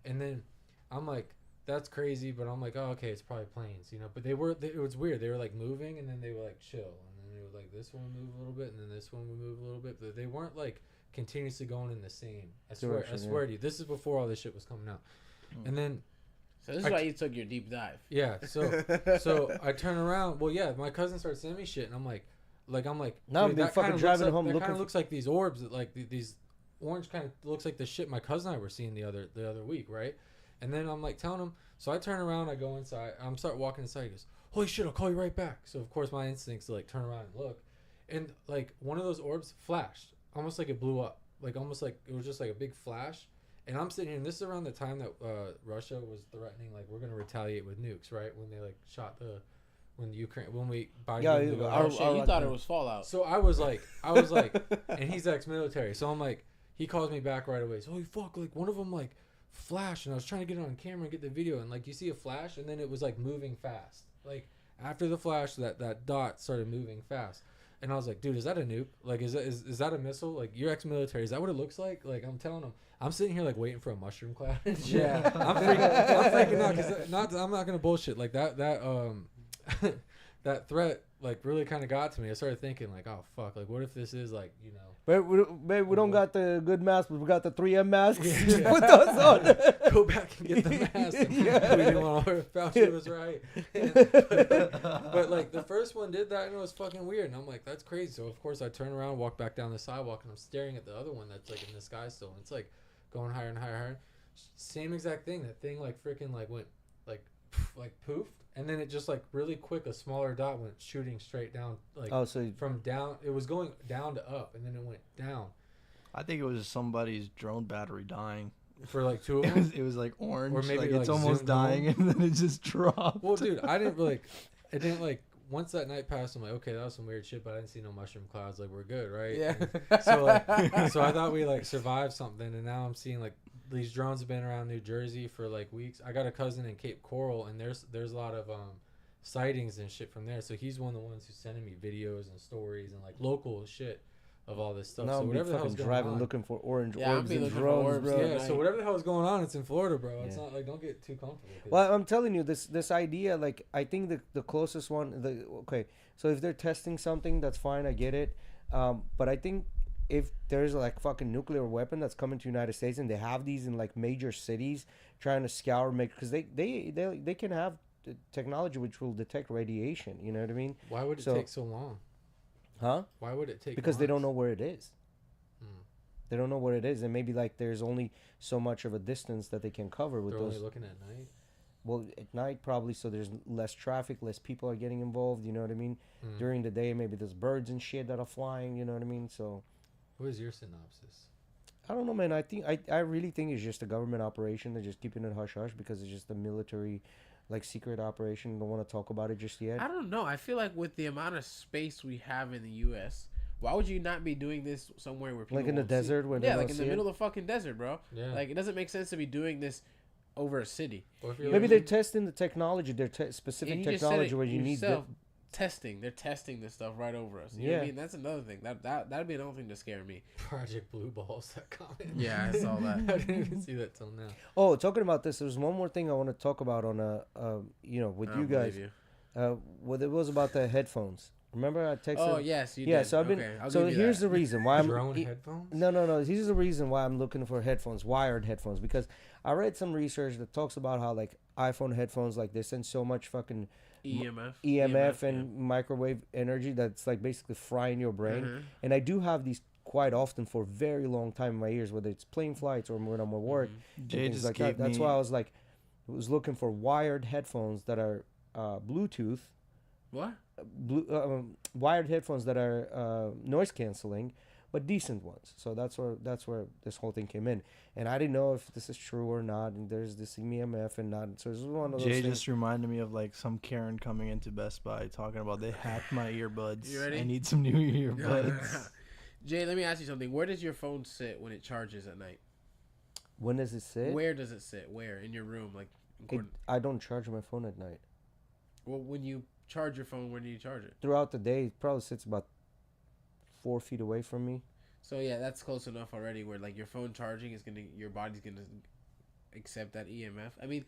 And then I'm like, that's crazy, but I'm like, oh, okay, it's probably planes, you know. But it was weird. They were, like, moving, and then they would, like, chill. And then they would, like, this one would move a little bit, and then this one would move a little bit. But they weren't, like, continuously going in the same. I swear to you. This is before all this shit was coming out. And then... So this is why you took your deep dive. Yeah, so I turn around. Well, yeah, my cousin starts sending me shit, and I'm like, now I'm fucking driving home that looking. Kind of looks like these orbs, that, like these orange kind of looks like the shit my cousin and I were seeing the other week, right? And then I'm like telling him. So I turn around, I go inside. I'm start walking inside. He goes, "Holy shit, I'll call you right back." So of course my instincts to like turn around and look, and like one of those orbs flashed, almost like it blew up, like almost like it was just like a big flash. And I'm sitting here, and this is around the time that Russia was threatening, like, we're gonna retaliate with nukes, right? When they like shot when Biden. Yeah, you thought it was Fallout. So I was like, and he's ex-military, so I'm like, he calls me back right away. So holy fuck, like one of them like flashed, and I was trying to get it on camera and get the video, and like you see a flash, and then it was like moving fast. Like after the flash, that dot started moving fast, and I was like, dude, is that a nuke? Like, is that a missile? Like, you're ex-military, is that what it looks like? Like, I'm telling him, I'm sitting here like waiting for a mushroom cloud. Yeah, I'm freaking out because I'm not gonna bullshit like that. That threat like really kind of got to me. I started thinking like, oh fuck, like what if this is like, you know. But we don't got the good masks, but we got the 3M masks. Yeah. Put those on. Go back and get the mask. Yeah. We didn't want to Fauci was right. but like the first one did that, and it was fucking weird. And I'm like, that's crazy. So of course I turn around, walk back down the sidewalk, and I'm staring at the other one that's like in the sky still. And it's like going higher and higher and higher. Same exact thing. That thing like freaking like went like poofed. And then it just like really quick, a smaller dot went shooting straight down. Like from down, it was going down to up, and then it went down. I think it was somebody's drone battery dying. For like two of them, it was like orange, or maybe like like it's almost dying, and then it just dropped. Well, dude, I didn't like. It didn't like. Once that night passed, I'm like, okay, that was some weird shit, but I didn't see no mushroom clouds. Like, we're good, right? Yeah. And so like, so I thought we like survived something, and now I'm seeing like these drones have been around New Jersey for like weeks. I got a cousin in Cape Coral, and there's a lot of sightings and shit from there. So he's one of the ones who's sending me videos and stories and like local shit of all this stuff. Now so I'm whatever the hell's going driving on, looking for orange Yeah, orbs I'm and looking for drones, orbs, bro. yeah. So whatever the hell's going on, it's in Florida, bro. It's Yeah. not like, don't get too comfortable. Well, I'm telling you, this idea, like, I think the closest one, okay, so if they're testing something, that's fine, I get it. But I think if there's like fucking nuclear weapon that's coming to the United States, and they have these in like major cities trying to scour, because they can have the technology which will detect radiation, you know what I mean? Why would it take so long? Huh? Why would it take? Because months? they don't know where it is. They don't know what it is, and maybe like there's only so much of a distance that they can cover with They're those. only looking at night. Well, at night probably, so there's less traffic, less people are getting involved. You know what I mean? During the day, maybe there's birds and shit that are flying. You know what I mean? So, what is your synopsis? I don't know, man. I really think it's just a government operation. They're just keeping it hush hush because it's just a military, like, secret operation. Don't want to talk about it just yet. I don't know. I feel like with the amount of space we have in the U.S., why would you not be doing this somewhere where people like in the desert? Where like in the middle of the fucking desert, bro. Yeah. Like, it doesn't make sense to be doing this over a city. Maybe they're testing the technology. They're specific technology where you need testing. They're testing this stuff right over us. You know what I mean? That's another thing. That'd be another thing to scare me. Project Blue Balls. That comment. Yeah, I saw that. I didn't even see that till now. Oh, talking about this, there's one more thing I want to talk about on with you guys. What it was about the headphones. Remember I texted? Oh yes, you did. Yeah, so I've been. Okay, so here's the reason why I'm. Drone headphones? No. Here's the reason why I'm looking for headphones, wired headphones, because I read some research that talks about how like iPhone headphones, like they send so much fucking EMF and microwave energy that's like basically frying your brain. And I do have these quite often for a very long time in my ears, whether it's plane flights or when I'm at work. Jay just like gave that. That's me- why I was looking for wired headphones that are Bluetooth. What? Wired headphones that are noise canceling, but decent ones. So that's where this whole thing came in, and I didn't know if this is true or not. And there's this EMF and not. So it's one of those Jay things. just reminded me of like some Karen coming into Best Buy talking about they hacked my earbuds. You ready? I need some new earbuds. Jay, let me ask you something. Where does your phone sit when it charges at night? When does it sit? Where does it sit? Where in your room? Like, I don't charge my phone at night. well, when you charge your phone, where do you charge it? Throughout the day, it probably sits about 4 feet away from me. So yeah, that's close enough already. Where like your phone charging is your body's gonna accept that EMF. I mean,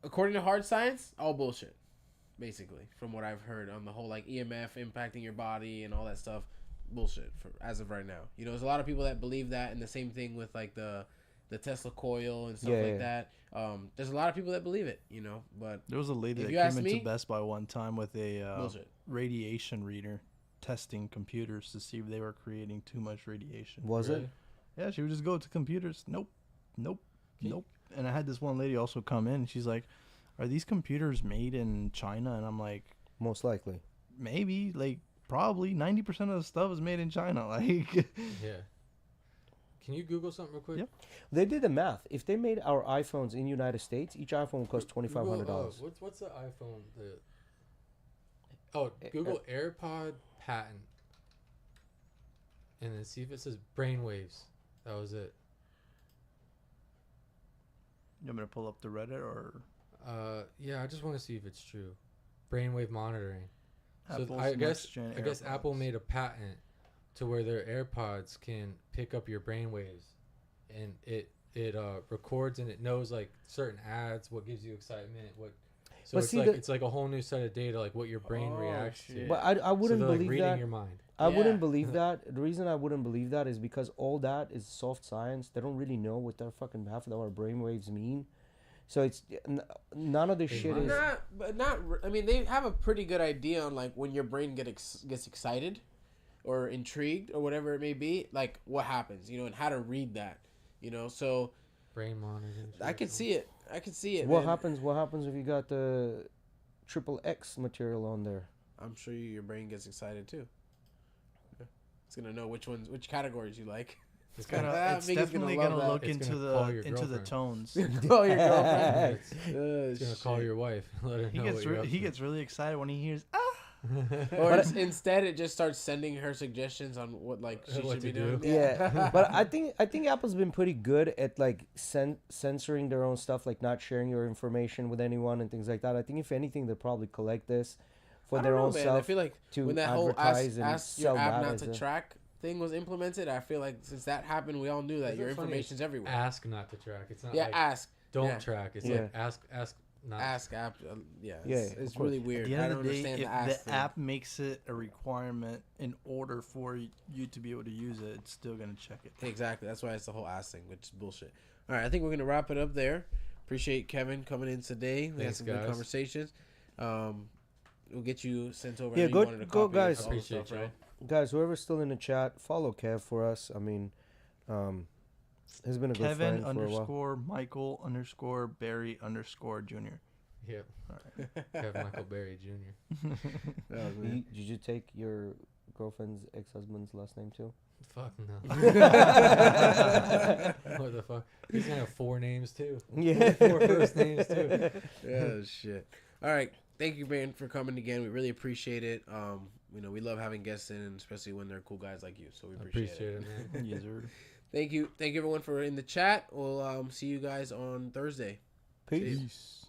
according to hard science, all bullshit, basically, from what I've heard on the whole like EMF impacting your body and all that stuff, bullshit as of right now. You know, there's a lot of people that believe that, and the same thing with like the Tesla coil and stuff that. There's a lot of people that believe it, you know, but There was a lady if that you came ask into me, Best Buy one time with a bullshit. radiation reader testing computers to see if they were creating too much radiation. Was it? Yeah, she would just go to computers. Nope. Nope. And I had this one lady also come in. And she's like, "Are these computers made in China?" And I'm like, Most likely. "Maybe. Like, probably 90% of the stuff is made in China." Like, Yeah. Can you Google something real quick? Yep. They did the math. If they made our iPhones in United States, each iPhone would cost $2,500. What's the iPhone? Google AirPod patent, and then see if it says brainwaves. That was it. you want me to pull up the Reddit or Yeah, I just want to see if it's true. Brainwave monitoring. Apple's So I guess next-gen Apple AirPods? made a patent to where their AirPods can pick up your brainwaves, and it records and it knows like certain ads, what gives you excitement, what. So But it's see, like the- it's like a whole new set of data, like what your brain reacts to. But I wouldn't so they're, believe like, reading that. your mind. I Yeah. wouldn't believe that. The reason I wouldn't believe that is because all that is soft science. They don't really know what their fucking half of our brainwaves mean. So it's none of this They shit might. is. I mean, they have a pretty good idea on like when your brain gets excited, or intrigued, or whatever it may be. Like what happens, and how to read that, So Brain monitoring. I can see it. I can see it. What man. happens? What happens if you got the XXX material on there? I'm sure your brain gets excited too. Yeah. It's gonna know which categories you like. it's Miggy's definitely love gonna that. look It's into gonna call the your into the girlfriend. tones. Oh, your girlfriend. It's gonna call your wife and let her He know gets what you're up he to. gets really excited when he hears Or instead, it just starts sending her suggestions on what she What should be to do. doing. Yeah, but I think Apple's been pretty good at like censoring their own stuff, like not sharing your information with anyone and things like that. I think if anything, they'll probably collect this for I their don't know, own man. self. I feel like to when that whole advertise and ask sell your app that not as to a- track thing was implemented, I feel like since that happened, we all knew that Isn't your it funny? information's everywhere. Ask not to track. It's not Yeah, like ask. don't Yeah. track. It's Yeah. like ask not. Ask app. Yeah, It's of really course. weird. At the I end don't of the day, understand if the ask the thing. app makes it a requirement in order for you to be able to use it, it's still gonna check it. Exactly. That's why it's the whole ass thing, which is bullshit. All right, I think we're gonna wrap it up there. Appreciate Kevin coming in today. We had Thanks, some good guys. conversations. We'll get you sent over. Yeah, I know go- you wanted a go, copy of guys. all the Appreciate stuff, y'all. right? Guys, whoever's still in the chat, follow Kev for us. I mean, he's been a good Kevin friend for a while. _ Michael _ Barry _ Junior. Yep. Kevin Michael Berry Jr. Did you take your girlfriend's ex-husband's last name too? Fuck no. What the fuck? He's gonna have 4 names too. Yeah. 4 first names too. Oh shit! All right, thank you, man, for coming again. We really appreciate it. We love having guests in, and especially when they're cool guys like you. So we appreciate it. man. Yes, sir. Thank you everyone for in the chat. We'll see you guys on Thursday. Peace. Peace.